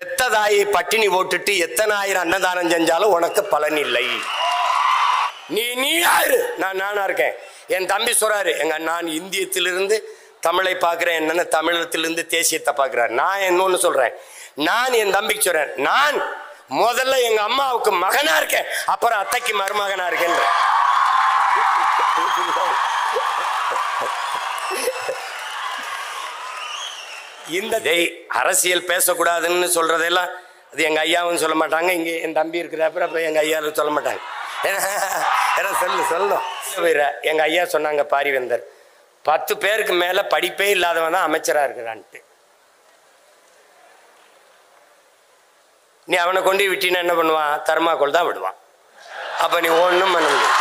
பெத்த தாயை பட்டினி போட்டுட்டு எத்தனை ஆயிரம் அன்னதானம் செஞ்சாலும் உனக்கு பலன் இல்லை. நீ யாரு? நானா இருக்கேன். என் தம்பி சொல்றாரு, நான் இந்தியத்திலிருந்து தமிழை பார்க்கிறேன், என்னன்னு தமிழத்திலிருந்து தேசியத்தை பார்க்கிறார். நான் இன்னொன்னு சொல்றேன், நான் என் தம்பிக்கு சொல்றேன், நான் முதல்ல எங்க அம்மாவுக்கு மகனா இருக்கேன், அப்புறம் அத்தைக்கு மருமகனா இருக்கேன். இந்த அரசியல் பேசக்கூடாதுன்னு சொல்றதெல்லாம் அது எங்க ஐயாவும் சொல்ல மாட்டாங்க, இங்க என் தம்பி இருக்கிறப்ப அப்ப எங்க ஐயாவும் சொல்ல மாட்டாங்க. சொல்லணும். எங்க ஐயா சொன்னாங்க, பாரிவேந்தர் 10 பேருக்கு மேல படிப்பே இல்லாதவன் தான் அமைச்சரா இருக்கிறான்ட்டு. நீ அவனை கொண்டு விட்டினா என்ன பண்ணுவான்? தர்மாக்கோல் தான் விடுவான். அப்ப நீ ஒன்றும் பண்ண முடியும்.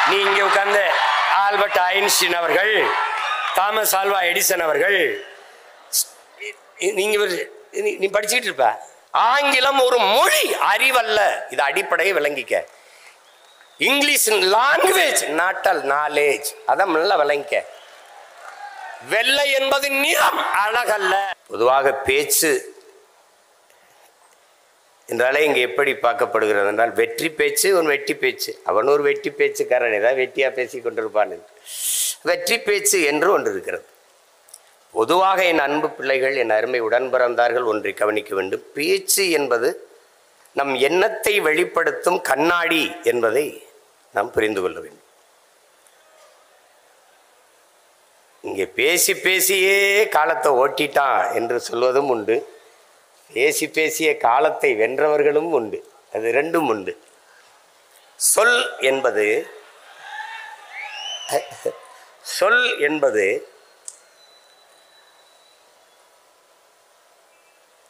நீ இங்க உட்கார்ந்த ஆல்பர்ட் ஐன்ஸ்டீன் அவர்கள், தாமஸ் ஆல்வா எடிசன் அவர்கள், நீ படிச்சுட்டு இருப்ப. ஆங்கிலம் ஒரு மொழி, அறிவல்ல. இது அடிப்படையை விளங்கிக்க. English language, not knowledge. அதான் நல்லா விளங்கிக்க. வெள்ளை என்பது நிறம், அழகல்ல. பொதுவாக பேச்சு என்றாலே இங்கே எப்படி பார்க்கப்படுகிறது என்றால், வெற்றி பேச்சு ஒரு வெட்டி பேச்சு, அவன் ஒரு வெட்டி பேச்சுக்காரன், ஏதாவது வெட்டியா பேசி கொண்டிருப்பான். வெற்றி பேச்சு என்று ஒன்று இருக்கிறது. பொதுவாக என் அன்பு பிள்ளைகள், என் அருமை உடன் பிறந்தார்கள், ஒன்றை கவனிக்க வேண்டும். பேச்சு என்பது நம் எண்ணத்தை வெளிப்படுத்தும் கண்ணாடி என்பதை நாம் புரிந்து கொள்ள வேண்டும். இங்கே பேசி பேசியே காலத்தை ஓட்டிட்டான் என்று சொல்வதும் உண்டு, பேசி பேசிய காலத்தை வென்றவர்களும் உண்டு. அது ரெண்டும் உண்டு. சொல் என்பது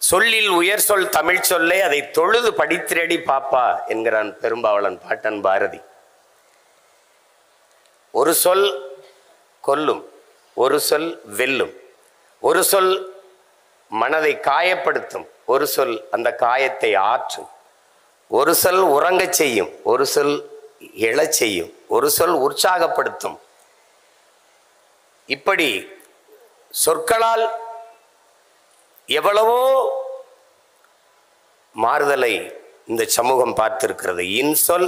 சொல்லில் உயர் சொல் தமிழ் சொல்லே, அதை தொழுது படித்திரடி பாப்பா என்கிறான் பெரும்பாவளன் பாட்டன் பாரதி. ஒரு சொல் கொல்லும், ஒரு சொல் வெல்லும், ஒரு சொல் மனதை காயப்படுத்தும், ஒரு சொல் அந்த காயத்தை ஆற்றும், ஒரு சொல் உறங்கச் செய்யும், ஒரு சொல் எழச் செய்யும், ஒரு சொல் உற்சாகப்படுத்தும். இப்படி சொற்களால் எவ்வளவோ மாறுதலை இந்த சமூகம் பார்த்திருக்கிறது. இன்சொல்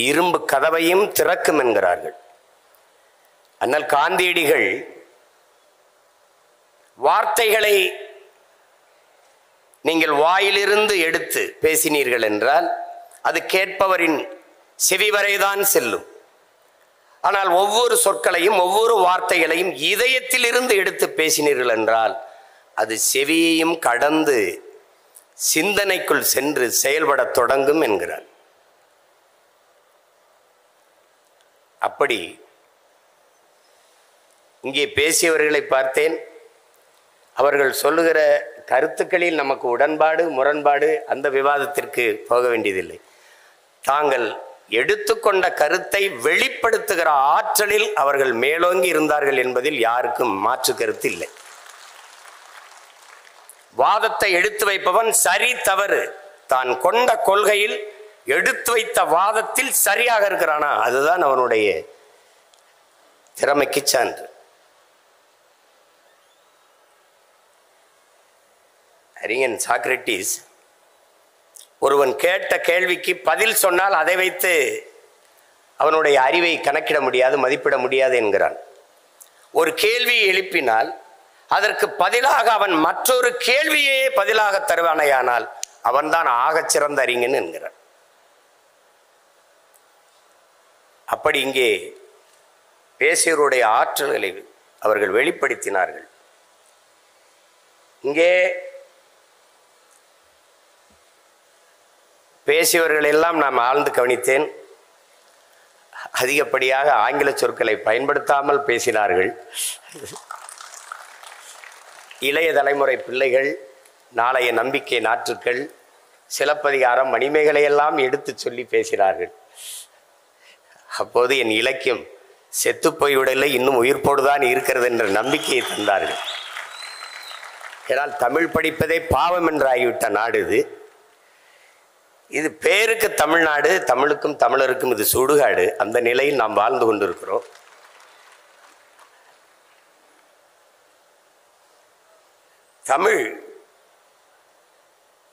இரும்பு கதவையும் திறக்கும் என்கிறார்கள். ஆனால் காந்தியடிகள் வார்த்தைகளை நீங்கள் வாயிலிருந்து எடுத்து பேசினீர்கள் என்றால் அது கேட்பவரின் செவி வரைதான் செல்லும். ஆனால் ஒவ்வொரு சொற்களையும் ஒவ்வொரு வார்த்தைகளையும் இதயத்தில் இருந்து எடுத்து பேசினீர்கள் என்றால் அது செவியையும் கடந்து சிந்தனைக்குள் சென்று செயல்பட தொடங்கும் என்கிறார். அப்படி இங்கே பேசியவர்களை பார்த்தேன். அவர்கள் சொல்லுகிற கருத்துக்களில் நமக்கு உடன்பாடு முரண்பாடு அந்த விவாதத்திற்கு போக வேண்டியதில்லை. தாங்கள் எடுத்துக்கொண்ட கருத்தை வெளிப்படுத்துகிற ஆற்றலில் அவர்கள் மேலோங்கி இருந்தார்கள் என்பதில் யாருக்கும் மாற்று கருத்து இல்லை. வாதத்தை எடுத்து வைப்பவன் சரி தவறு தான் கொண்ட கொள்கையில் எடுத்து வைத்த வாதத்தில் சரியாக இருக்கிறானா, அதுதான் அவனுடைய திறமைக்கு சான்று. அறிஞன் சாக்ரட்டிஸ் ஒருவன் கேட்ட கேள்விக்கு பதில் சொன்னால் அதை வைத்து அவனுடைய அறிவை கணக்கிட முடியாது, மதிப்பிட முடியாது என்கிறான். ஒரு கேள்வியை எழுப்பினால் அதற்கு பதிலாக அவன் மற்றொரு கேள்வியே பதிலாக தருவானையானால் அவன்தான் ஆகச் சிறந்த அறிஞன் என்கிறான். அப்படி இங்கே பேசியவருடைய ஆற்றல்களை அவர்கள் வெளிப்படுத்தினார்கள். இங்கே பேசியவர்கள் எல்லாம் நான் ஆழ்ந்து கவனித்தேன். அதிகப்படியாக ஆங்கில சொற்களை பயன்படுத்தாமல் பேசினார்கள். இளைய தலைமுறை பிள்ளைகள், நாளைய நம்பிக்கை நாற்றுக்கள், சிலப்பதிகாரம், மணிமேகலை எல்லாம் எடுத்து சொல்லி பேசினார்கள். அப்போது என் இலக்கியம் செத்து போய்விடலை, இன்னும் உயிர்ப்போடுதான் இருக்கிறது என்ற நம்பிக்கையை தந்தார்கள். ஏனால் தமிழ் படிப்பதே பாவம் என்றாகிவிட்ட நாடு இது. இது பேருக்கு தமிழ்நாடு, தமிழுக்கும் தமிழருக்கும் இது சுடுகாடு. அந்த நிலையில் நாம் வாழ்ந்து கொண்டிருக்கிறோம். தமிழ்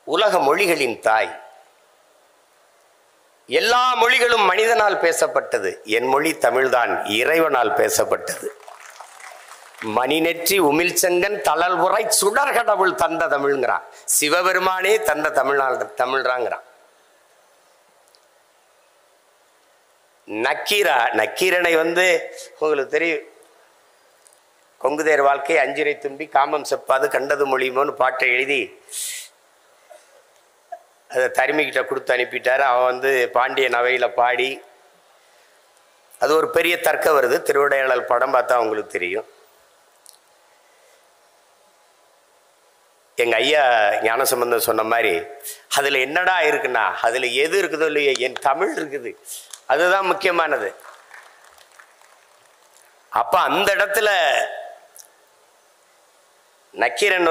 உலக மொழிகளின் தாய். எல்லா மொழிகளும் மனிதனால் பேசப்பட்டது. என் மொழி தமிழ்தான் இறைவனால் பேசப்பட்டது. மணிநெற்றி உமிழ்ச்செங்கன் தளல் உரை சுடர் கடவுள் தந்த தமிழ்ங்கிறான். சிவபெருமானே தந்த தமிழ்றாங்கிறான். நக்கீரனை உங்களுக்கு தெரியும், கொங்குதேர் வாழ்க்கை அஞ்சுரை தும்பி காமம் செப்பாது கண்டது மொழியுமோன்னு பாட்டை எழுதி அதை தருமிக்கிட்ட கொடுத்து அனுப்பிட்டார். அவன் பாண்டியன் அவையில் பாடி அது ஒரு பெரிய தர்க்கம் வருது. திருவிடையாளர் படம் பார்த்தா உங்களுக்கு தெரியும். எங்கள் ஐயா ஞானசம்பந்தம் சொன்ன மாதிரி அதில் என்னடா இருக்குன்னா, அதில் எது இருக்குதோ இல்லையோ என் தமிழ் இருக்குது, அதுதான் முக்கியமானது. அப்போ அந்த இடத்துல நக்கீரன்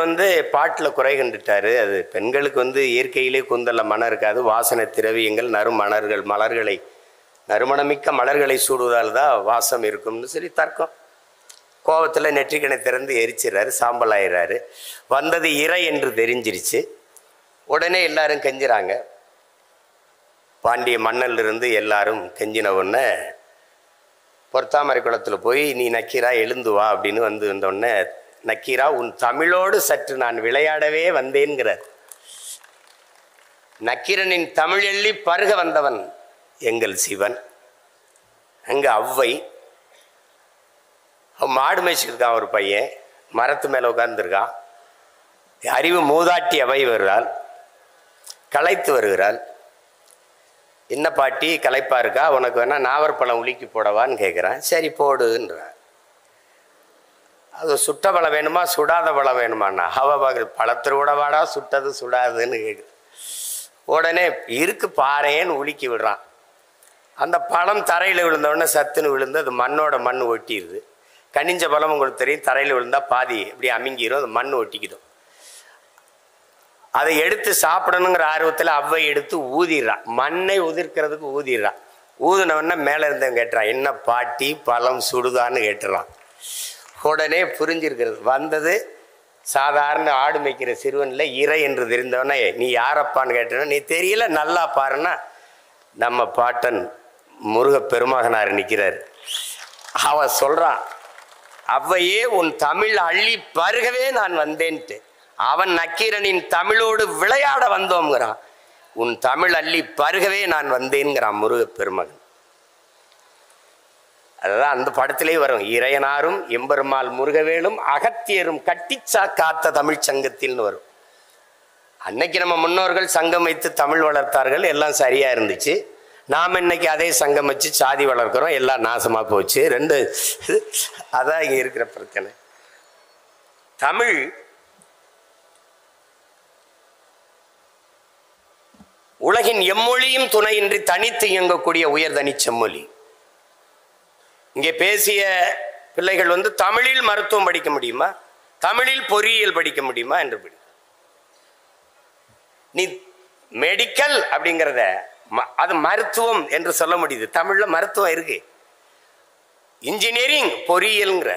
பாட்டில் குறை கண்டுட்டாரு. அது பெண்களுக்கு இயற்கையிலே கூந்தல்ல மனம் இருக்காது, வாசனை திரவியங்கள் மலர்களை நறுமணமிக்க மலர்களை சூடுவதால் தான் வாசம் இருக்கும்னு சொல்லி தர்க்கம். கோபத்தில் நெற்றிக்கணை திறந்து எரிச்சிடறாரு, சாம்பல் ஆயிடுறாரு. வந்தது இறை என்று தெரிஞ்சிருச்சு. உடனே எல்லாரும் கெஞ்சுறாங்க. பாண்டிய மன்னலிருந்து எல்லாரும் கெஞ்சின உடனே பொற்தாமரை குளத்தில் போய் நீ நக்கீரா எழுந்து வா அப்படின்னு வந்தோடனே, நக்கீரா உன் தமிழோடு சற்று நான் விளையாடவே வந்தேன்கிறார். நக்கீரனின் தமிழ் எள்ளி பருக வந்தவன் எங்கள் சிவன். அங்கே ஔவை மாடு மேய்ச்சிருக்கான். ஒரு பையன் மரத்து மேலே உட்கார்ந்துருக்கான். அறிவு மூதாட்டி அவை வருகிறாள், களைத்து வருகிறாள். என்ன பாட்டி களைப்பா இருக்கா, உனக்கு வேணா நாவற்பழம் உலுக்கி போடவான்னு கேட்குறான். சரி போடுன்றான். அது சுட்ட பழம் வேணுமா சுடாத பழம் வேணுமாண்ணா? பழத்தில் விடவாடா சுட்டது சுடாதுன்னு கேட்குது. உடனே இருக்கு பாறேன்னு உலுக்கி விடுறான். அந்த பழம் தரையில் விழுந்தவுடனே சத்துன்னு விழுந்து அது மண் ஒட்டிடுது. கனிஞ்ச பழம் உங்களுக்கு தெரியும், தரையில் விழுந்தால் பாதி இப்படி அமுங்கிடும், அது மண் ஒட்டிக்கிடும். அதை எடுத்து சாப்பிடணுங்கிற ஆர்வத்தில் அவ்வை எடுத்து ஊதிடுறான். மண்ணை உதிர்க்கிறதுக்கு ஊதிடுறான். ஊதினவொடனே மேலே இருந்தவன் கேட்டுறான், என்ன பாட்டி பழம் சுடுதான்னு கேட்டுறான். உடனே புரிஞ்சிருக்கிறது. வந்தது சாதாரண ஆடு மேய்க்கிற சிறுவனில் இறை என்று தெரிந்தவனே, நீ யாரப்பான்னு கேட்டனா, நீ தெரியல நல்லா பாருன்னா நம்ம பாட்டன் முருக பெருமகனார் நிற்கிறார். அவன் சொல்கிறான், அவ்வையே உன் தமிழ் அள்ளி பருகவே நான் வந்தேன்ட்டு. அவன் நக்கீரனின் தமிழோடு விளையாட வந்தோம்ங்கிறான். உன் தமிழ் அள்ளி பருகவே நான் வந்தேன்கிறான் முருக பெருமகன். அதுதான் அந்த படத்திலே வரும். இறையனாரும் எம்பெருமாள் முருகவேலும் அகத்தியரும் கட்டிச்சா காத்த தமிழ் சங்கத்தில்னு வரும். அன்னைக்கு நம்ம முன்னோர்கள் சங்கம் வைத்து தமிழ் வளர்த்தார்கள், எல்லாம் சரியா இருந்துச்சு. நாம் இன்னைக்கு அதே சங்கம் வச்சு சாதி வளர்க்குறோம், எல்லாம் நாசமாக போச்சு. அதான் இங்கே இருக்கிற பிரச்சனை. தமிழ் உலகின் எம்மொழியும் துணையின்றி தனித்து இயங்கக்கூடிய உயர்தனி செம்மொழி. இங்கே பேசிய பிள்ளைகள் தமிழில் மருத்துவம் படிக்க முடியுமா, தமிழில் பொறியியல் படிக்க முடியுமா என்று படி. நீ மெடிக்கல் அப்படிங்கிறத அது மருத்துவம் என்று சொல்ல முடியுது. தமிழ்ல மருத்துவம் இருக்கு. இன்ஜினியரிங் பொறியியல்ங்கிற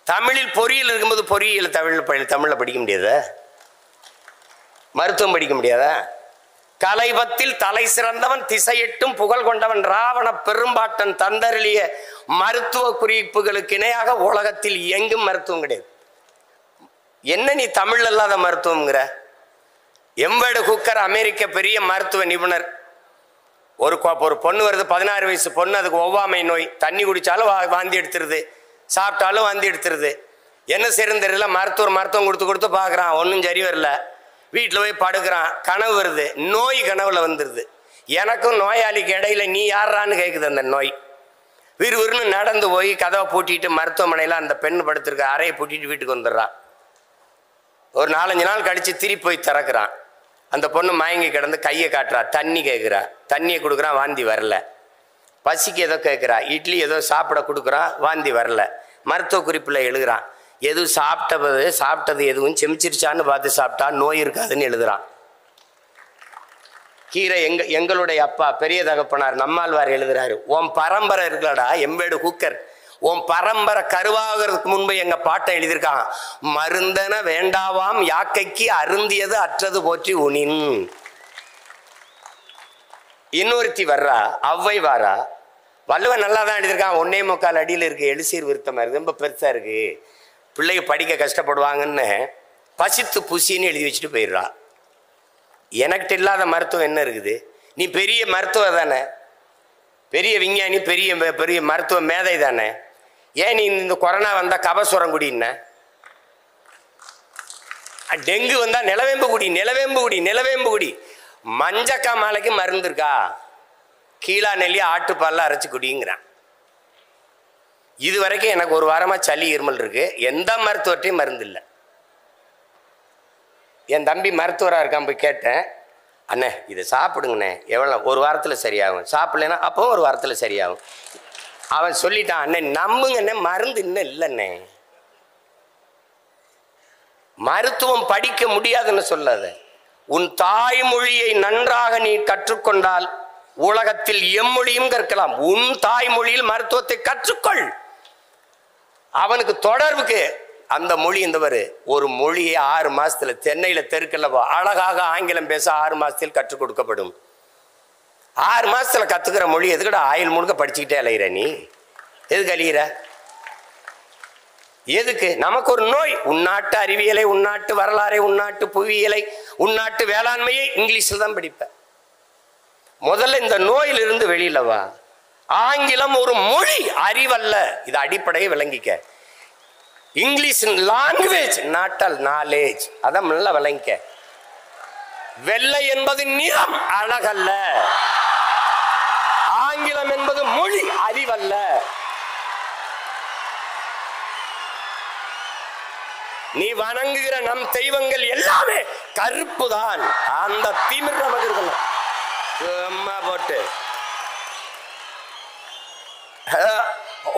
தமிழில் பொறியியல் இருக்கும்போது பொறியியல் தமிழ்ல படிக்க முடியாதா? மருத்துவம் படிக்க முடியாதா? கலைபத்தில் தலை சிறந்தவன் திசையிட்டும் புகழ் கொண்டவன் ராவண பெரும்பாட்டன் தந்தருளிய மருத்துவ குறிப்புகளுக்கு இணையாக உலகத்தில் எங்கும் மருத்துவம் கிடையாது. என்ன நீ தமிழ் அல்லாத மருத்துவம்ங்கிற? எம்பேடு குக்கர் அமெரிக்க பெரிய மருத்துவ நிபுணர். ஒரு பொண்ணு வருது, 16 வயசு பொண்ணு, அதுக்கு ஒவ்வாமை நோய். தண்ணி குடிச்சாலும் வாந்தி எடுத்துருது, சாப்பிட்டாலும் வாந்தி எடுத்துருது. என்ன செய்யறது தெரியல. மருத்துவம் கொடுத்து பார்க்குறான், ஒன்றும் சரி வரல. வீட்டில் போய் படுக்கிறான், கனவு வருது. நோய் கனவுல வந்துடுது. எனக்கும் நோயாளிக்கு இடையில நீ யாரான்னு கேட்குது அந்த நோய். விறுவிறுன்னு நடந்து போய் கதவை பூட்டிட்டு மருத்துவமனையில் அந்த பெண் படுத்திருக்க அறையை பூட்டிட்டு வீட்டுக்கு வந்துடுறான். ஒரு 4-5 நாள் கழித்து திருப்பி போய் திறக்கிறான். அந்த பொண்ணு மயங்கி கிடந்து கையை காட்டுறா, தண்ணி கேட்குறா, தண்ணியை கொடுக்குறான், வாந்தி வரல. பசிக்கு ஏதோ கேட்குறா, இட்லி ஏதோ சாப்பிட கொடுக்குறான், வாந்தி வரல. மருத்துவ குறிப்பில் எழுதுறான், எதுவும் சாப்பிட்டது எதுவும் செமிச்சிருச்சான்னு பார்த்து சாப்பிட்டா நோய் இருக்காதுன்னு எழுதுறான். கீரை எங்களுடைய அப்பா பெரிய தகப்பனார் நம்மாழ்வார் எழுதுறாரு, உன் பரம்பரை இருக்கலடா எம்பேடு குக்கர், உன் பரம்பரை கருவாகிறதுக்கு முன்பு எங்க பாட்டை எழுதியிருக்கான். மருந்தன வேண்டாவாம் யாக்கைக்கு அருந்தியது அற்றது போற்றி உனின். இன்னொருத்தி வர்றா, அவ்வை வாரா. வள்ளுவன் நல்லா தான் எழுதியிருக்கான். 1.25 அடியில் இருக்கு, எழுசீர் விருத்தமா இருக்கு, ரொம்ப பெருசா இருக்கு, பிள்ளைங்க படிக்க கஷ்டப்படுவாங்கன்னு பசித்து புசின்னு எழுதி வச்சுட்டு போயிடுறா. எனக்கிட்ட இல்லாத மருத்துவம் என்ன இருக்குது? நீ பெரிய மருத்துவ தானே, பெரிய விஞ்ஞானி, பெரிய பெரிய மருத்துவ மேதை தானே, ஏன் நீ இந்த கொரோனா வந்தா கபசுரம் குடின்ன, டெங்கு வந்தா நிலவேம்பு குடி, நிலவேம்பு குடி, நிலவேம்பு குடி. மஞ்சக்கா மாலைக்கு மருந்து இருக்கா? கீழா நெல்லி ஆட்டுப்பால்லாம் அரைச்சி குடிங்கிறான். இது வரைக்கும் எனக்கு ஒரு வாரமா சளி இருமல் இருக்கு, எந்த மருத்துவத்தையும் மருந்து இல்லை. என் தம்பி மருத்துவராக இருக்கான், போய் கேட்டேன், அண்ணே இதை சாப்பிடுங்கண்ணே, எவ்வளோ ஒரு வாரத்தில் சரியாகும், சாப்பிடலன்னா அப்போவும் ஒரு வாரத்தில் சரியாகும். அவன் சொல்லிட்டான், அண்ணே நம்புங்கண்ணே மருந்து இன்னும் இல்லைண்ணே. மருத்துவம் படிக்க முடியாதுன்னு சொல்லாத. உன் தாய்மொழியை நன்றாக நீ கற்றுக்கொண்டால் உலகத்தில் எம்மொழியும் கற்கலாம். உன் தாய்மொழியில் மருத்துவத்தை கற்றுக்கொள். அவனுக்கு தொடர்புக்கு அந்த மொழி இந்தவரு ஒரு மொழியை 6 மாசத்துல சென்னையில தெருக்கல்லவா அழகாக ஆங்கிலம் பேச 6 மாசத்தில் கற்றுக் கொடுக்கப்படும். 6 மாசத்துல கத்துக்கிற மொழி எதுக்கடா ஆயுள் முழுக்க படிச்சுக்கிட்டே அலையிற? நீ எதுக்கு அழிகிற? எதுக்கு? நமக்கு ஒரு நோய். உள்நாட்டு அறிவியலை, உள்நாட்டு வரலாறை, உள்நாட்டு புவியியலை, உள்நாட்டு வேளாண்மையை இங்கிலீஷில் தான் படிப்ப. முதல்ல இந்த நோயிலிருந்து வெளியில வா. ஆங்கிலம் ஒரு மொழி, அறிவல்ல. இது அடிப்படையை விளங்கிக்க. English language, not knowledge. அதான் நல்லா விளங்கிக்க. வெள்ளை என்பது நிறம், அழகல்ல. ஆங்கிலம் என்பது மொழி, அறிவல்ல. நீ வணங்குகிற நம் தெய்வங்கள் எல்லாமே கருப்பு தான். அந்த திமிர் நமக்கு இருக்கணும். சும்மா போட்டு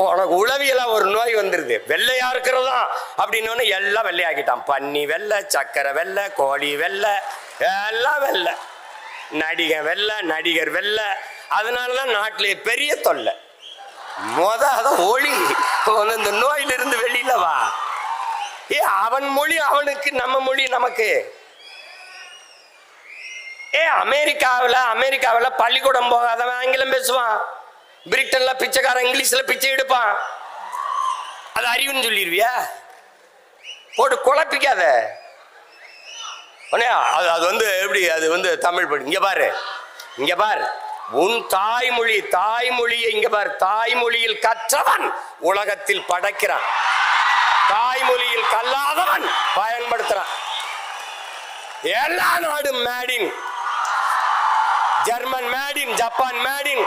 உனக்கு உளவியலா ஒரு நோய் வந்துருது, வெள்ளையா இருக்கிறதா அப்படின்னு எல்லாம் வெள்ளையாக்கிட்டான். பன்னி வெள்ளை, சக்கரை வெள்ளை, கோழி வெள்ளை, எல்லாம் வெள்ளை. நடிகர் வெள்ளை, நடிகர் வெள்ளை. அதனாலதான் நாட்டிலே பெரிய தொல்லை. ஒளி இந்த நோயிலிருந்து வெளியில வா. அவன் மொழி அவனுக்கு, நம்ம மொழி நமக்கு. அமெரிக்காவில் பள்ளிக்கூடம் போகாதவன் ஆங்கிலம் பேசுவான். பிரிட்டன்ல பிச்சைக்காரன் இங்கிலீஷ்ல பிச்சை எடுப்பான். அது அறிவுன்னு சொல்லிடுவியா? போட்டு குழப்பிக்காத. அது எப்படி? அது தமிழ் படி. இங்க பாரு, இங்க பாரு, உன் தாய்மொழி, தாய்மொழியை இங்க பாரு. தாய்மொழியில் கற்றவன் உலகத்தில் படைக்கிறான். தாய்மொழியில் கல்லாதவன் பயன்படுத்துறான். எல்லா நாடும் maiden, German maiden, Japan maiden,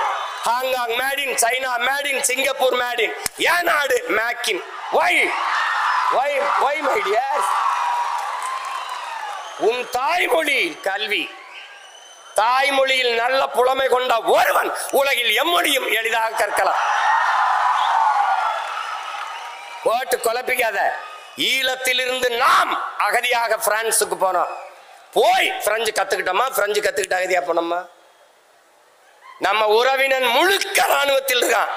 Hong Kong maiden, China maiden, Singapore maiden. ஏன் நாடு மேக்கின்? Why my dear? உன் தாய்மொழி கல்வி. தாய்மொழியில் நல்ல புலமை கொண்ட ஒருவன் உலகில் எம்மொழியும் எளிதாக கற்கலாம். போட்டு குழப்பிக்காத. ஈழத்திலிருந்து நாம் அகதியாக பிரான்சுக்கு போனோம். போய் பிரெஞ்சு கத்துக்கிட்டோமா? பிரெஞ்சு கத்துக்கிட்டு அகதியா போனோமா? நம்ம உறவினன் முழுக்க ராணுவத்தில் இருக்கான்.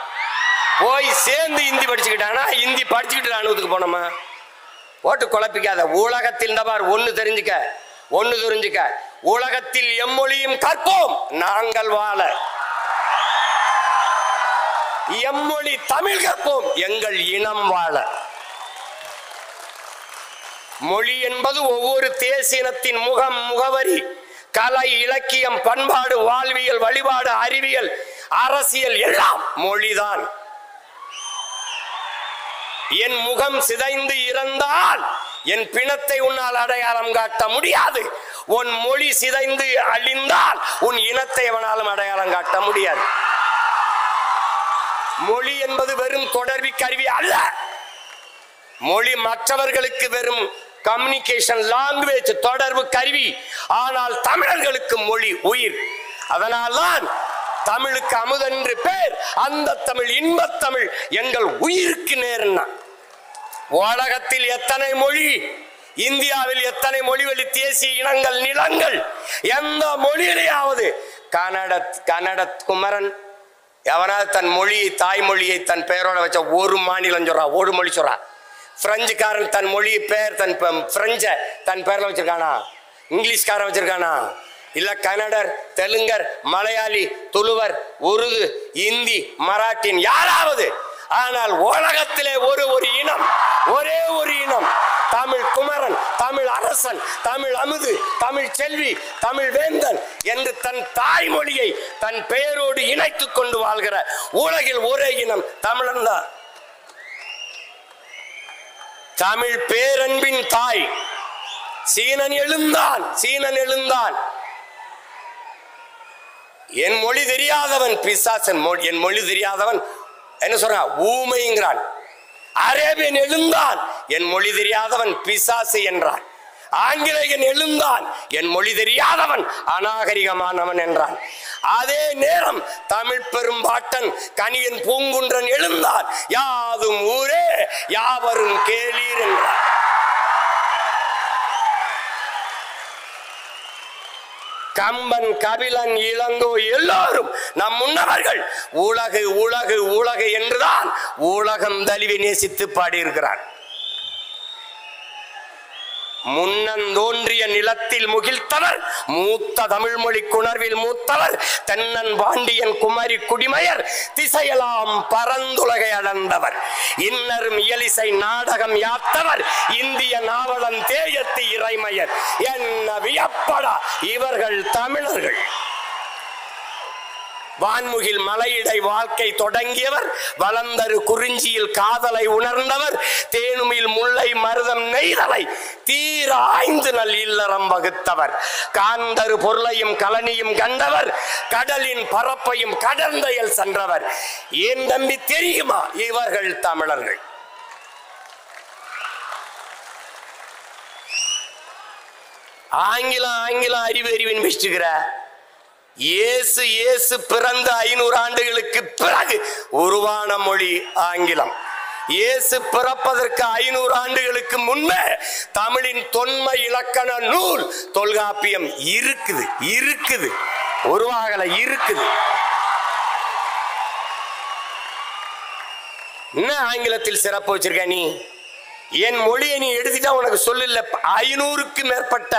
போய் சேர்ந்து இந்தி படிச்சுக்கிட்டானா? இந்தி படிச்சுக்கிட்டு ராணுவத்துக்கு போனோமா? போட்டு குழப்பிக்காத. உலகத்தில் ஒன்னு தெரிஞ்சுக்க, ஒன்னு தெரிஞ்சுக்க. உலகத்தில் எம்மொழியும் கற்போம், நாங்கள் வாழ. எம்மொழி தமிழ் கற்போம், எங்கள் இனம் வாழ. மொழி என்பது ஒவ்வொரு தேசியத்தின் முகம், முகவரி. கலை, இலக்கியம், பண்பாடு, வாழ்வியல், வழிபாடு, அறிவியல், அரசியல் எல்லாம் மொழிதான். என் முகம் சிதைந்து இறந்தால் என் பிணத்தை உன்னால் அடையாளம் காட்ட முடியாது. உன் மொழி சிதைந்து அழிந்தால் உன் இனத்தை எவனாலும் அடையாளம் காட்ட முடியாது. மொழி என்பது வெறும் தொடர்பு கருவி அல்ல. மொழி மற்றவர்களுக்கு வெறும் கம்யூனிகேஷன் லாங்குவேஜ், தொடர்பு கருவி. ஆனால் தமிழர்களுக்கு மொழி உயிர். அதனால்தான் தமிழுக்கு அமுதென்று பேர். அந்த தமிழ், இன்பத் தமிழ் எங்கள் உயிருக்கு நேர்னா. உலகத்தில் எத்தனை மொழி, இந்தியாவில் எத்தனை மொழிவழி தேசிய இனங்கள், நிலங்கள், எந்த மொழியிலேயாவது கன்னட குமரன் எவனாவது தன் மொழியை தாய்மொழியை தன் பெயரோட வச்ச ஒரு மாநிலம் சொல்றா, ஒரு மொழி சொல்றா. பிரெஞ்சுக்காரன் தன் மொழி பெயர் தன் பிரெஞ்சை தன் பெயர்ல வச்சிருக்கானா? இங்கிலீஷ்காரன் வச்சிருக்கானா? இல்ல கன்னடர், தெலுங்கர், மலையாளி, துளுவர், உருது, இந்தி, மராட்டின் யாராவது? ஆனால் உலகத்திலே ஒரு இனம், ஒரே ஒரு இனம், தமிழ் குமரன், தமிழ் அரசன், தமிழ் அமுது, தமிழ் செல்வி, தமிழ் வேந்தன் என்று தன் தாய்மொழியை தன் பெயரோடு இணைத்துக் கொண்டு வாழ்கிற உலகில் ஒரே இனம் தமிழன் தான். தமிழ் பேரன்பின் தாய். சீனன் எழுந்தான், சீனன் எழுந்தான். என் மொழி தெரியாதவன் பிசாசன், என் மொழி தெரியாதவன் என்ன சொல்றான்? ஊமைங்கிறான். அரேபியன் எழுந்தான், என் மொழி தெரியாதவன் பிசாசு என்றான். ஆங்கிலேயன் எழுந்தான், என் மொழி தெரியாதவன் அநாகரிகமானவன் என்றான். அதே நேரம் தமிழ் பெரும்பாட்டன் கணியன் பூங்குன்றன் எழுந்தான், யாதும் ஊரே யாவரும் கேளீர் என்றான். கம்பன், கபிலன், இளங்கோ எல்லோரும் நம் முன்னவர்கள் உலகு உலகு உலகு என்றுதான் உலகம் தழுவி நேசித்து பாடியிருக்கிறார். முன்னந்தோன்றிய நிலத்தில் முகிழ்த்தவர், மூத்த தமிழ் மொழி குணர்வில் மூத்தவர், தென்னன் பாண்டியன் குமரி குடிமையர், திசையெல்லாம் பரந்துலகை அளந்தவர், இன்னரும் இயலிசை நாடகம் யாத்தவர், இந்திய நாவலன் தேயத்து இறைமையர், என்ன வியப்படா இவர்கள் தமிழர்கள். வான்முகில் மலையிடை வாழ்க்கை தொடங்கியவர், வளர்ந்தரு குறிஞ்சியில் காதலை உணர்ந்தவர், தேனுமில் முல்லை மருதம் நெய்தலை தீர ஆய்ந்து நல் இல்லறம் வகுத்தவர், காந்தரு பொருளையும் கலனியும் கண்டவர், கடலின் பரப்பையும் கடந்தையில் சென்றவர். ஏன் தம்பி தெரியுமா இவர்கள் தமிழர்கள்? ஆங்கிலம் ஆங்கிலம் அறிவு அறிவின் பேசிட்டுக்கிற. இயேசு இயேசு பிறந்த 500 ஆண்டுகளுக்கு பிறகு உருவான மொழி ஆங்கிலம். இயேசு பிறப்பதற்கு 500 ஆண்டுகளுக்கு முன்பே தமிழின் தொன்மை இலக்கண நூல் தொல்காப்பியம் இருக்குது, இருக்குது, உருவாகல, இருக்குது. என்ன ஆங்கிலத்தில் சிறப்பு வச்சிருக்க நீ? என் மொழியை நீ எடுத்துட்டா உனக்கு சொல்லல. 500க்கு மேற்பட்ட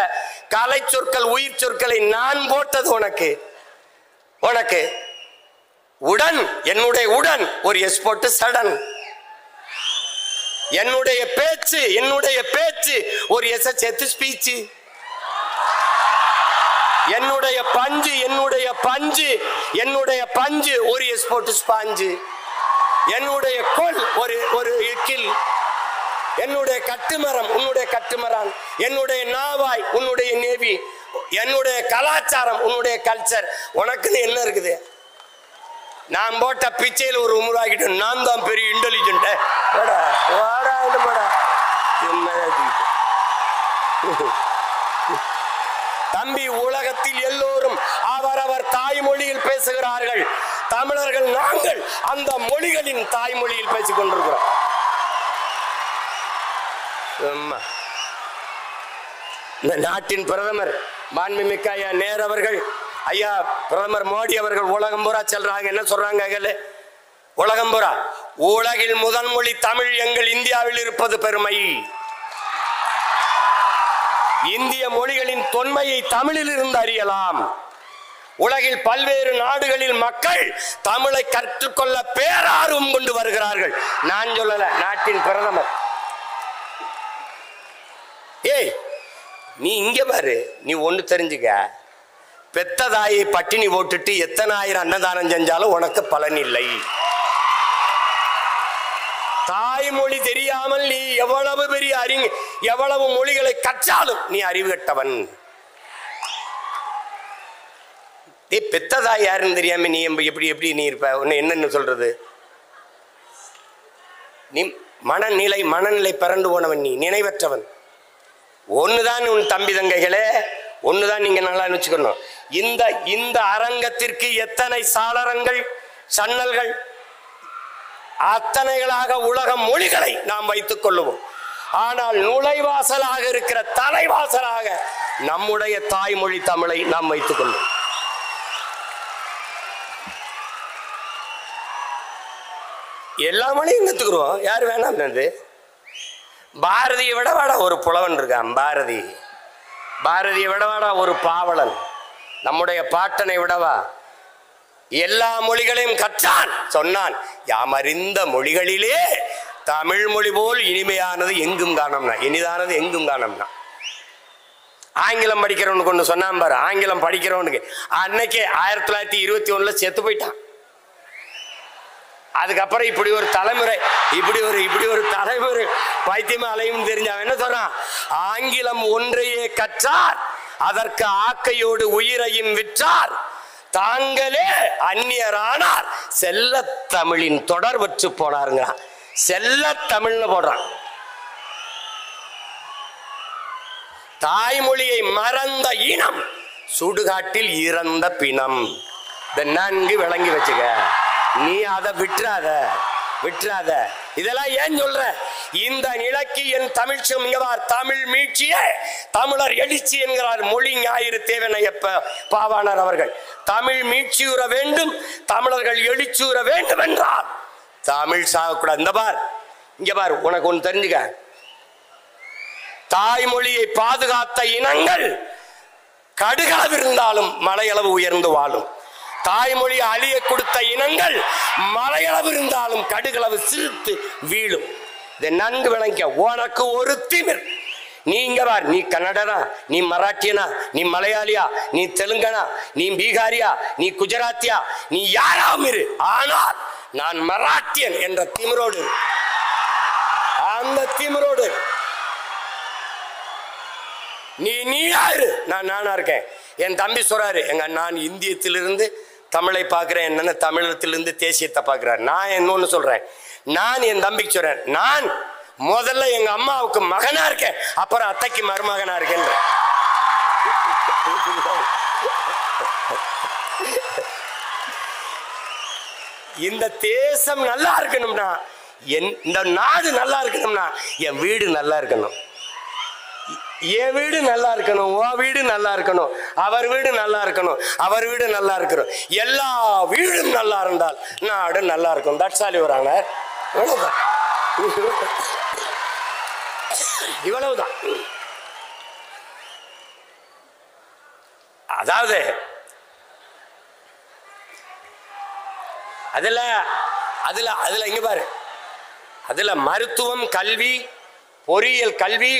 கலை சொற்கள், உயிர் சொற்களை நான் போட்டது உனக்கு. உனக்கு உடன், என்னுடைய உடன் ஒரு எஸ் போட்டு சடன். என்னுடைய பேச்சு, என்னுடைய பேச்சு ஒரு எஸ் சேர்த்து ஸ்பீச். என்னுடைய பஞ்சு, என்னுடைய பஞ்சு, என்னுடைய பஞ்சு ஒரு எஸ் போட்டு ஸ்பாஞ்சு. என்னுடைய கொல் ஒரு கில். என்னுடைய கட்டுமரம் உன்னுடைய கட்டுமரம். என்னுடைய நாவாய் உன்னுடைய நேவி. என்னுடைய கலாச்சாரம் உன்னுடைய கல்ச்சர். உனக்குன்னு என்ன இருக்குது? நான் போட்ட பிச்சையில் ஒரு உருவாக்கிட்டு நான் தான் பெரிய இன்டெலிஜென்ட். தம்பி, உலகத்தில் எல்லோரும் அவரவர் தாய்மொழியில் பேசுகிறார்கள். தமிழர்கள் நாங்கள் அந்த மொழிகளின் தாய்மொழியில் பேசிக் கொண்டிருக்கிறோம். இந்த நாட்டின் பிரதமர் மாண்புமிக்க ஐயா நேரு அவர்கள், ஐயா பிரதமர் மோடி அவர்கள் உலகம் பூரா செல்றாங்க. என்ன சொல்றாங்க? உலகம் பூரா உலகில் முதல் மொழி தமிழ் எங்கள் இந்தியாவில் இருப்பது பெருமை. இந்திய மொழிகளின் தொன்மையை தமிழில் இருந்து அறியலாம். உலகில் பல்வேறு நாடுகளில் மக்கள் தமிழை கற்றுக்கொள்ள பேரார்வம் கொண்டு வருகிறார்கள். நான் சொல்லல, நாட்டின் பிரதமர். ஏய், நீ இங்க பாரு, நீ ஒண்ணு தெரிஞ்சுக்க. பெத்த தாயை பட்டினி போட்டுட்டு எத்தனை ஆயிரம் அன்னதானம் செஞ்சாலும் உனக்கு பலன் இல்லை. தாய்மொழி தெரியாமல் நீ எவ்வளவு பெரிய எவ்வளவு மொழிகளை கற்றாலும் நீ அறிவு கட்டவன். பெத்த தாய் யாருன்னு தெரியாம நீ எப்படி எப்படி நீ இருப்ப? உன்னை என்னன்னு சொல்றது? நீ மனநிலை பிறண்டு போனவன், நீ நினைவற்றவன். ஒண்ணுதான் உன் தம்பி தங்கைகளே, ஒண்ணுதான் நீங்க நல்லா நினைச்சுக்கணும். இந்த அரங்கத்திற்கு எத்தனை சாளரங்கள், சன்னல்கள், அத்தனைகளாக உலக மொழிகளை நாம் வைத்துக் கொள்ளுவோம். ஆனால் நுழைவாசலாக இருக்கிற தலைவாசலாக நம்முடைய தாய்மொழி தமிழை நாம் வைத்துக் கொள்வோம். எல்லா மொழியும் கற்றுக்குருவோம், யார் வேணாம். பாரதியை விடவாடா ஒரு புலவன் இருக்கான், பாரதியை விடவாடா ஒரு பாவலன், நம்முடைய பாட்டனை விடவா எல்லா மொழிகளையும் கற்றான். சொன்னான், யாம் அறிந்த மொழிகளிலே தமிழ் மொழி போல் இனிமையானது எங்கும் காணோம்னா, இனிதானது எங்கும் காணோம்னா. ஆங்கிலம் படிக்கிறவனுக்கு ஒன்று சொன்னான் பாரு, ஆங்கிலம் படிக்கிறவனுக்கு அன்னைக்கே 1921 செத்து போயிட்டான். அதுக்கப்புறம் இப்படி ஒரு தலைமுறை பைத்தியமா அலையும் தெரிஞ்சவன் என்ன சொல்றான், ஆங்கிலம் ஒன்றையே கற்றார் அதற்கு ஆக்கையோடு உயிரையும் விற்றார், தாங்களே அந்நியரானார் செல்ல தமிழின் தொடர் வச்சு போனாருங்க. செல்ல தமிழ்னு போடுறான். தாய்மொழியை மறந்த இனம் சுடுகாட்டில் இறந்த பிணம். நன்கு விளங்கி வச்சுக்க, நீ அதை விட்டுறாத. இதெல்லாம் ஏன் சொல்ற, இந்த நிலைக்கு என் தமிழ்ச்சம் தமிழ் மீட்சியே தமிழர் எழுச்சி என்கிறார் மொழி ஞாயிறு தேவனையப்ப பாவாணர் அவர்கள். தமிழ் மீட்சியுற வேண்டும், தமிழர்கள் எழுச்சியுற வேண்டும் என்றால் தமிழ் சாகக்கூடாது. இங்க பார், உனக்கு ஒன்று தெரிஞ்சுக்க, தாய்மொழியை பாதுகாத்த இனங்கள் கடுகளவு இருந்தாலும் மலையளவு உயர்ந்து வாழும். தாய்மொழி அழிய கொடுத்த இனங்கள் மலையளவு இருந்தாலும் கடுகளவு சிரித்து வீழும். இதை நன்கு விளங்க. உனக்கு ஒரு திமிர், நீங்க பார், நீ கன்னடனா, நீ மராட்டியனா, நீ மலையாளியா, நீ தெலுங்கனா, நீ பீகாரியா, நீ குஜராத்தியா, நீ யாராவும் இரு, ஆனால் நான் மராட்டியன் என்ற திமிரோடு, அந்த திமிரோடு நீ யாரு, நானா இருக்கேன். என் தம்பி சொல்றாரு, நான் இந்தியத்திலிருந்து தமிழை பார்க்கிறேன், என்னன்னு தமிழகத்திலிருந்து தேசியத்தை பார்க்கிறார். நான் இன்னொன்னு சொல்றேன், நான் என் தம்பிக்கு சொல்றேன், நான் முதல்ல எங்க அம்மாவுக்கு மகனா இருக்கேன், அப்புறம் அத்தைக்கு மருமகனா இருக்கேன். இந்த தேசம் நல்லா இருக்கணும்னா, இந்த நாடு நல்லா இருக்கணும்னா என் வீடு நல்லா இருக்கணும், என் வீடு நல்லா இருக்கணும், உன் வீடு நல்லா இருக்கணும், அவர் வீடு நல்லா இருக்கணும், அவர் வீடு நல்லா இருக்கணும், எல்லா வீடும் நல்லா இருந்தால் நாடு நல்லா இருக்கும். That's all your honour. இவ்வளவுதான். அதாவது அதுல இங்க பாரு, அதுல மருத்துவம் கல்வி, பொறியியல் கல்வி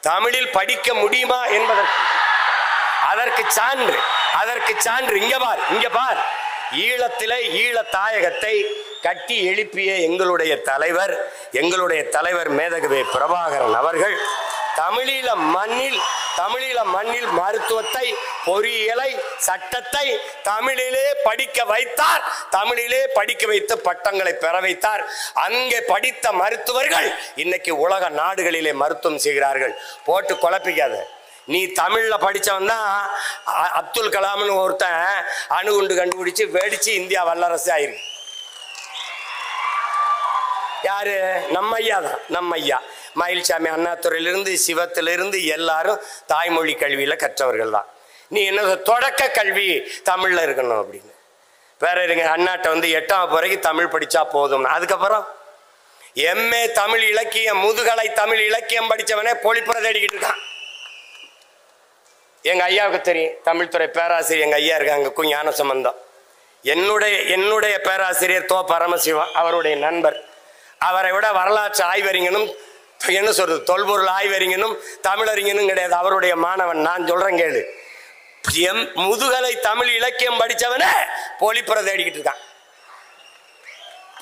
தமிழில் படிக்க முடியுமா என்பதற்கு அதற்கு சான்று இங்க பார். ஈழத்திலே ஈழ தாயகத்தை கட்டி எழுப்பிய எங்களுடைய தலைவர் மேதகவே பிரபாகரன் அவர்கள் தமிழீழ மண்ணில் மருத்துவத்தை, பொறியியலை, சட்டத்தை தமிழிலே படிக்க வைத்தார். தமிழிலே படிக்க வைத்து பட்டங்களை பெற வைத்தார். அங்கே படித்த மருத்துவர்கள் இன்னைக்கு உலக நாடுகளிலே மருத்துவம் செய்கிறார்கள். போட்டு குழப்பிக்காத. நீ தமிழ்ல படிச்சவன் தான் அப்துல் கலாம்னு ஒருத்தன் அணுகுண்டு கண்டுபிடிச்சு வெடிச்சு இந்தியா வல்லரசு ஆயிருக்கு. யாரு? நம்ம ஐயா தான். நம்ம ஐயா மயில்சாமி அண்ணாதுறையிலிருந்து சிவத்திலிருந்து எல்லாரும் தாய்மொழி கல்வியில கற்றவர்கள் தான். நீ என்ன தொடக்க கல்வி தமிழ்ல இருக்கணும் அப்படின்னு வேற இருங்க. அண்ணாட்ட 8ஆம் வரைக்கும் தமிழ் படிச்சா போதும். அதுக்கப்புறம் எம்ஏ தமிழ் இலக்கியம், முதுகலை தமிழ் இலக்கியம் படிச்சவனே பொழிப்புற தேடிக்கிட்டு இருக்கான். எங்க ஐயாவுக்கு தெரியும், தமிழ்துறை பேராசிரியர் எங்க ஐயா இருக்காங்க, ஞான சம்பந்தம். என்னுடைய பேராசிரியர் தோ பரமசிவம், அவருடைய நண்பர். அவரை விட வரலாற்று ஆய்வறிஞனும் என்ன சொல்றது, தொல்பொருள் ஆய்வறிஞனும் தமிழறிஞனும் கிடையாது. அவருடைய மாணவன். நான் சொல்றேன் கேளு. முதுகலை தமிழ் இலக்கியம் படிச்சவனே பொழிப்புற தேடிக்கிட்டு இருக்கான்.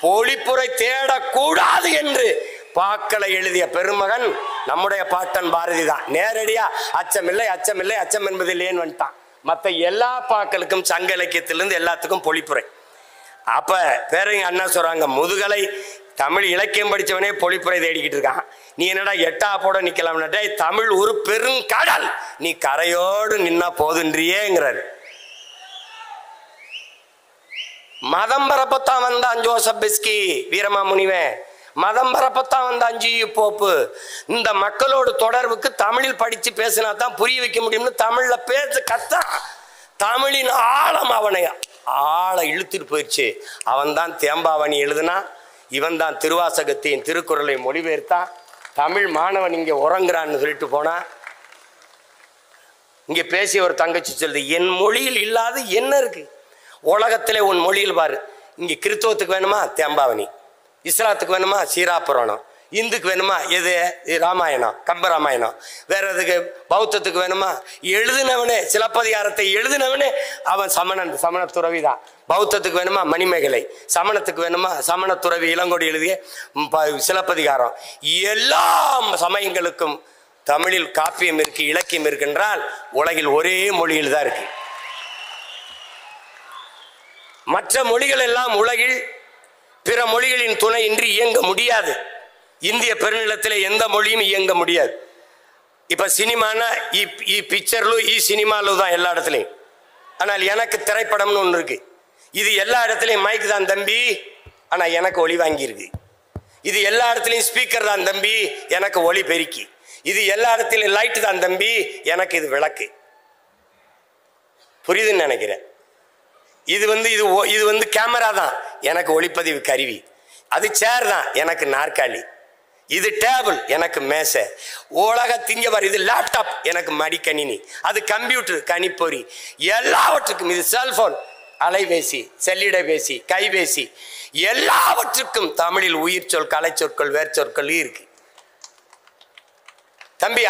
பொழிப்புரை தேடக்கூடாது என்று பாக்களை எழுதிய பெருமகன் நம்முடைய பாட்டன் பாரதி தான். நேரடியா அச்சமில்லை அச்சமில்லை அச்சம் என்பதில்லைன்னு வந்துட்டான். மற்ற எல்லா பாக்களுக்கும் சங்க இலக்கியத்திலிருந்து எல்லாத்துக்கும் பொழிப்புரை. அப்ப வேற அண்ணா சொல்றாங்க, முதுகலை தமிழ் இலக்கியம் படிச்சவனே பொழிப்புரை தேடிக்கிட்டு இருக்கான். நீ என்னடா 8ஆப்போட நிக்கலாம்னா, தமிழ் ஒரு பெருங்கடல், நீ கரையோடு நின்னா போதுன்றியேங்கிறாரு. மதம் பரப்பத்தான் வந்தான் ஜோசப் பெஸ்கி வீரமாமுனிவன். மதம் பரப்பத்தான் வந்தான் ஜி போப்பு. இந்த மக்களோட தொடர்புக்கு தமிழில் படிச்சு பேசினா தான் புரிய வைக்க முடியும்னு தமிழ்ல பேச கத்தான். தமிழின் ஆழம் அவனை ஆளை இழுத்துட்டு போயிடுச்சு. அவன் தான் தேம்பாவணி எழுதுனா, இவன் தான் திருவாசகத்தையும் திருக்குறளை மொழிபெயர்த்தான். தமிழ் மாணவன் இங்கே உறங்குறான்னு சொல்லிட்டு போனா, இங்கே பேசிய ஒரு தங்கச்சி சொல்லுது, என் மொழியில் இல்லாத என்ன இருக்கு உலகத்திலே? உன் மொழியில் பாரு. இங்கே கிறிஸ்தவத்துக்கு வேணுமா தேம்பாவணி, இஸ்லாத்துக்கு வேணுமா சீராபுராணம், இந்துக்கு வேணுமா எது ராமாயணம் கம்பராமாயணம், வேற எதுக்கு பௌத்தத்துக்கு வேணுமா? எழுதினவனே சிலப்பதிகாரத்தை எழுதினவனே அவன் சமண துறவி தான். பௌத்தத்துக்கு வேணுமா மணிமேகலை, சமணத்துக்கு வேணுமா சமண துறவி இளங்கோடி எழுதிய சிலப்பதிகாரம். எல்லா சமயங்களுக்கும் தமிழில் காப்பியம் இருக்கு, இலக்கியம் இருக்கின்றால் உலகில் ஒரே மொழியில் தான் இருக்கு. மற்ற மொழிகள் எல்லாம் உலகில் பிற மொழிகளின் துணையின்றி இயங்க முடியாது. இந்திய பெருநிலத்தில் எந்த மொழியும் இயங்க முடியாது. இப்ப சினிமானா பிக்சர்லு சினிமாலு தான் எல்லா இடத்துலையும். ஆனால் எனக்கு திரைப்படம்னு ஒன்று இருக்கு. இது எல்லா இடத்துலையும் மைக் தான் தம்பி, ஆனா எனக்கு ஒளி வாங்கியிருக்கு. இது எல்லா இடத்துலையும் ஸ்பீக்கர் தான் தம்பி, எனக்கு ஒளி பெருக்கி. இது எல்லா இடத்துலையும் லைட் தான் தம்பி, எனக்கு இது விளக்கு. புரியுதுன்னு நினைக்கிறேன். இது வந்து கேமரா தான், எனக்கு ஒளிப்பதிவு கருவி. அது சேர் தான், எனக்கு நாற்காலி. இது டேபிள், எனக்கு மேசை. உலக திங்கவர் இது லேப்டாப், எனக்கு மடிக்கணினி. அது கம்ப்யூட்டர், கணிப்பொறி. எல்லாவற்றுக்கும் இது செல்போன், அலைபேசி, செல்லிடபேசி, கைபேசி, எல்லாவற்றுக்கும் தமிழில் உயிர் சொல், கலை சொற்கள், வேர்ச்சொற்கள் இருக்கு தம்பி.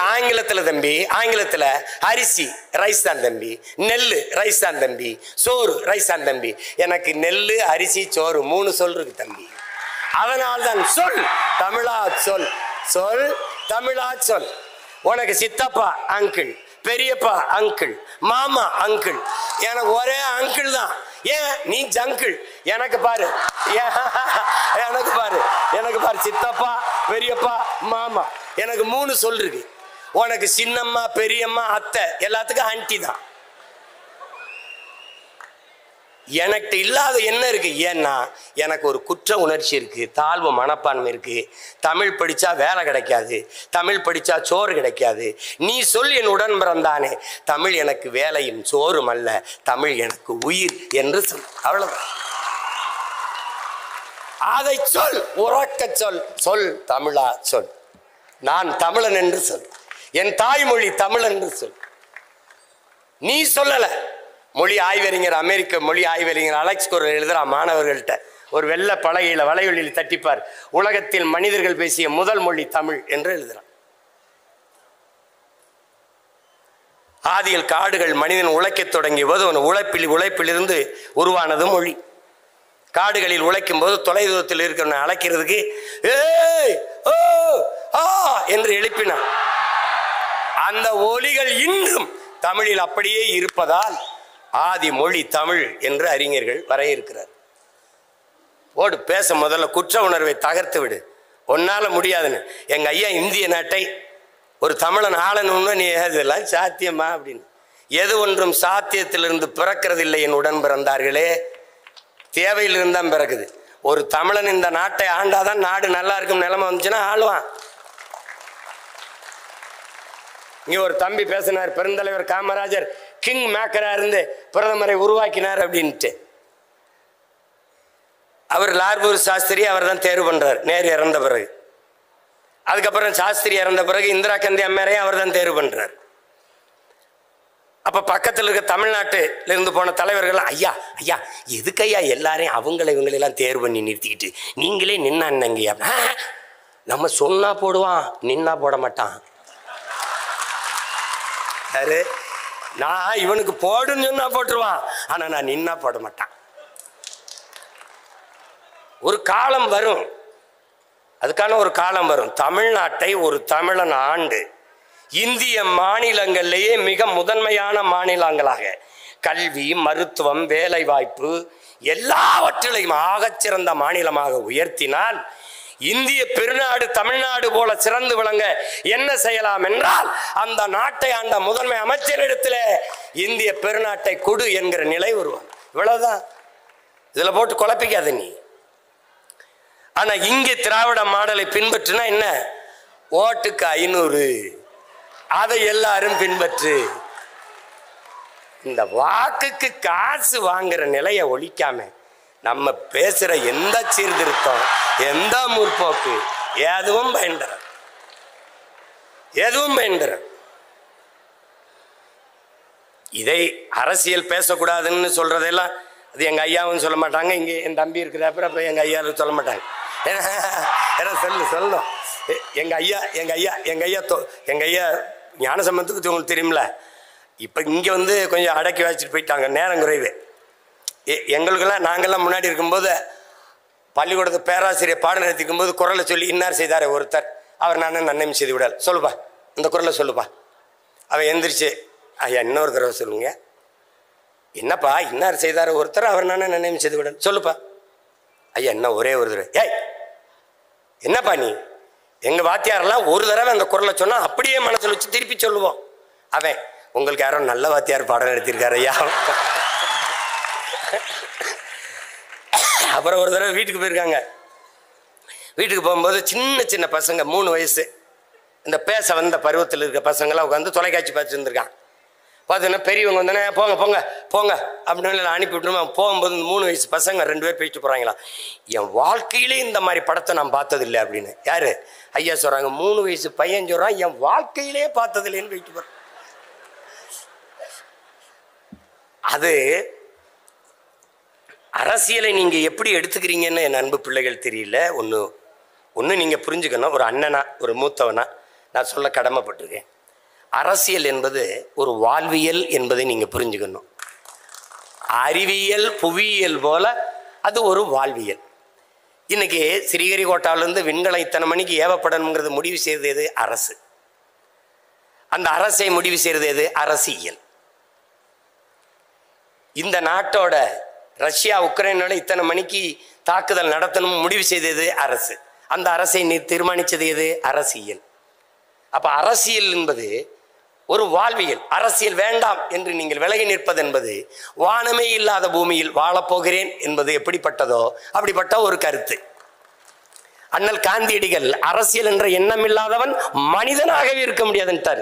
ஆங்கிலத்தில் அரிசி ரைஸ் தான் தம்பி, நெல் ரைஸ் தான் தம்பி, சோறு ரைஸ் தான் தம்பி. எனக்கு நெல், அரிசி, சோறு 3 சொல் இருக்கு தம்பி. அதனால்தான் சொல் தமிழா சொல், சொல் தமிழா சொல். உனக்கு சித்தப்பா அங்கிள், பெரியப்பா அங்கிள், மாமா அங்கிள், எனக்கு ஒரே அங்கிள் தான். ஏன் நீ ஜங்கிள்? எனக்கு பாரு சித்தப்பா, பெரியப்பா, மாமா, எனக்கு 3 சொல் இருக்கு. உனக்கு சின்னம்மா, பெரியம்மா, அத்தை, எல்லாத்துக்கும் ஆண்டி தான். எனக்கு இல்லாத என்ன இருக்கு? ஏன்னா எனக்கு ஒரு குற்ற உணர்ச்சி இருக்கு, தாழ்வு மனப்பான்மை இருக்கு. தமிழ் படிச்சா வேலை கிடைக்காது, தமிழ் படிச்சா சோறு கிடைக்காது. நீ சொல் என் உடன் பிறந்தானே, தமிழ் எனக்கு வேலையும் சோறும் அல்ல, தமிழ் எனக்கு உயிர் என்று சொல். அவ்வளவுதான். அதை சொல், உறக்க சொல், சொல் தமிழா சொல். நான் தமிழன் என்று சொல், என் தாய்மொழி தமிழ் என்று சொல். நீ சொல்லல. மொழி ஆய்வறிஞர், அமெரிக்க மொழி ஆய்வறிஞர் அலெக்ஸ் கோர் எழுதுறா மாணவர்கள்ட்ட, ஒரு வெள்ளை பலகையில வலையொலியில் தட்டிப்பார், உலகத்தில் மனிதர்கள் பேசிய முதல் மொழி தமிழ் என்று எழுதுறான். ஆதியில் காடுகள் மனிதன் உழைக்கத் தொடங்கிய போது உழைப்பிலிருந்து உருவானது மொழி. காடுகளில் உழைக்கும் போது தொலைதூரத்தில் இருக்கிறவனை அழைக்கிறதுக்கு ஏய் ஓ ஆ என்று எழுப்பினான். அந்த ஒலிகள் இன்றும் தமிழில் அப்படியே இருப்பதால் ஆதி மொழி தமிழ் என்று அறிஞர்கள் வரையறுக்கிறார். ஓடு பேச முதல்ல குற்ற உணர்வை தகர்த்து விடு, ஒன்னால முடியாதுன்னு. எங்க ஐயா இந்திய நாட்டை ஒரு தமிழன் ஆளணும்னு நீ இதெல்லாம் சாத்தியமா அப்படின்னு. எது ஒன்றும் சாத்தியத்திலிருந்து பிறக்கிறதில்லை என் உடன் பிறந்தார்களே, தேவையிலிருந்து தான் பிறக்குது. ஒரு தமிழன் இந்த நாட்டை ஆண்டாதான் நாடு நல்லா இருக்கும் நிலைமை வந்துச்சுன்னா ஆளுவான். இங்க ஒரு தம்பி பேசினார், பெருந்தலைவர் காமராஜர் கிங் மேக்கரா இருந்து பிரதமரை உருவாக்கினார் அப்படின்ட்டு. அவர் லார்பூர் சாஸ்திரி அவர் தான் தேர்வு பண்றார் நேரு இறந்த பிறகு. அதுக்கப்புறம் சாஸ்திரி இறந்த பிறகு இந்திரா காந்தி அம்மையாரையும் அவர் தான் தேர்வு பண்றார். அப்ப பக்கத்தில் இருக்க தமிழ்நாட்டில இருந்து போன தலைவர்கள், ஐயா ஐயா எதுக்கு ஐயா எல்லாரையும் இவங்களெல்லாம் தேர்வு பண்ணி நிறுத்திக்கிட்டு நீங்களே நின்னாங்கய்யா? நம்ம சொன்னா போடுவான், நின்னா போட மாட்டான். நான் இவனுக்கு போடுன்னு சொன்னா போட்டுருவான், ஆனா நான் நின்னா போட மாட்டான். ஒரு காலம் வரும், அதுக்கான ஒரு காலம் வரும். தமிழ்நாட்டை ஒரு தமிழன் ஆண்டு இந்திய மாநிலங்களிலேயே மிக முதன்மையான மாநிலங்களாக கல்வி, மருத்துவம், வேலை வாய்ப்பு எல்லாவற்றிலையும் ஆகச்சிறந்த மாநிலமாக உயர்த்தினால் இந்திய பெருநாடு தமிழ்நாடு போல சிறந்து விளங்க என்ன செய்யலாம் என்றால், அந்த நாட்டை ஆண்ட முதன்மை அமைச்சரிடத்துல இந்திய பெருநாட்டை கொடு என்கிற நிலை வருவான். இவ்வளவுதான். இதுல போட்டு குழப்பிக்காத நீ. ஆனா இங்கே திராவிட மாடலை பின்பற்றினா என்ன? ஓட்டுக்கு 500, அதை எல்லாரும் பின்பற்று. இந்த வாக்குக்கு காசு வாங்குற நிலையை ஒழிக்காம நம்ம பேசுற எந்த சீர்திருத்தம், எந்த முற்போக்கு எதுவும் பயன்பெறாது, எதுவும் பயன்பெறாது. இதை அரசியல் பேசக்கூடாதுன்னு சொல்றதெல்லாம் அது எங்க ஐயாவும் சொல்ல மாட்டாங்க, இங்கே என் தம்பி இருக்கிறப்ப அப்ப எங்க ஐயாவும் சொல்ல மாட்டாங்க. ஏன்னா சொல்லணும். எங்க ஐயா ஞானசம்பந்தத்துக்கு உங்களுக்கு தெரியுமில்ல. இப்போ இங்கே வந்து கொஞ்சம் அடக்கி வச்சுட்டு போயிட்டாங்க, நேரம் குறைவு. எங்களுக்கெல்லாம் நாங்கள்லாம் முன்னாடி இருக்கும்போது பள்ளிக்கூடத்து பேராசிரியர் பாடம் நடத்திக்கும் போது குரலை சொல்லி இன்னார் செய்தார் ஒருத்தர், அவர் நன்மை செய்து விடால் சொல்லுப்பா, இந்த குரலை சொல்லுப்பா. அவன் எந்திரிச்சு ஐயா இன்னொரு தடவை சொல்லுங்க, என்னப்பா இன்னார் செய்தார் ஒருத்தர், அவர் நன்மை செய்து விடால் சொல்லுப்பா. ஐயா என்ன ஒரே ஒரு தடவை. ஏய் என்னப்பா நீ, எங்கள் வாத்தியாரெல்லாம் ஒரு தடவை அந்த குரலை சொன்னால் அப்படியே மனசில் வச்சு திருப்பி சொல்லுவோம். அவன் உங்களுக்கு யாரோ நல்ல வாத்தியார் பாடம் நடத்தியிருக்காரு ஐயா. அப்புறம் ஒரு தடவை வீட்டுக்கு போயிருக்காங்க. வீட்டுக்கு போகும்போது சின்ன சின்ன பசங்க 3 வயசு இந்த பேச வந்த பருவத்தில் இருக்க பசங்களாம் உட்காந்து தொலைக்காட்சி பார்த்துட்டு இருந்திருக்கான். பார்த்தீங்கன்னா பெரியவங்க வந்தோடனே போங்க போங்க போங்க அப்படின்னு அனுப்பி விட்டுருமா. போகும்போது 3 வயசு பசங்க 2 பேர் பேசிட்டு போகிறாங்களா, என் வாழ்க்கையிலே இந்த மாதிரி படத்தை நான் பார்த்ததில்லை அப்படின்னு. யாரு ஐயா சொல்கிறாங்க, 3 வயசு பையன் சொல்கிறான் என் வாழ்க்கையிலே பார்த்ததில்லைன்னு போயிட்டு போகிறான். அது அரசியலை நீங்கள் எப்படி எடுத்துக்கிறீங்கன்னு என் அன்பு பிள்ளைகள் தெரியல. ஒன்று நீங்கள் புரிஞ்சுக்கணும், ஒரு அண்ணனா ஒரு மூத்தவனா நான் சொல்ல கடமைப்பட்டிருக்கேன். அரசியல் என்பது ஒரு வாழ்வியல் என்பதை நீங்கள் புரிஞ்சுக்கணும். அறிவியல் புவியியல் போல அது ஒரு வாழ்வியல். இன்னைக்கு ஸ்ரீஹரிகோட்டாவிலேருந்து விண்கலம் இத்தனை மணிக்கு ஏவப்படணுங்கிறது முடிவு செய்கிறது எது? அரசு. அந்த அரசை முடிவு செய்கிறது எது? அரசியல். இந்த நாட்டோட ரஷ்யா உக்ரைனோட இத்தனை மணிக்கு தாக்குதல் நடத்தணும் முடிவு செய்தது அரசு. அந்த அரசை தீர்மானித்தது எது? அரசியல். அப்ப அரசியல் என்பது ஒரு வாழ்வியல். அரசியல் வேண்டாம் என்று நீங்கள் விலகி நிற்பது என்பது வானமே இல்லாத பூமியில் வாழப்போகிறேன் என்பது எப்படிப்பட்டதோ அப்படிப்பட்ட ஒரு கருத்து. அண்ணல் காந்தியடிகள் அரசியல் என்ற எண்ணம் இல்லாதவன் மனிதனாகவே இருக்க முடியாதுன்ட்டார்.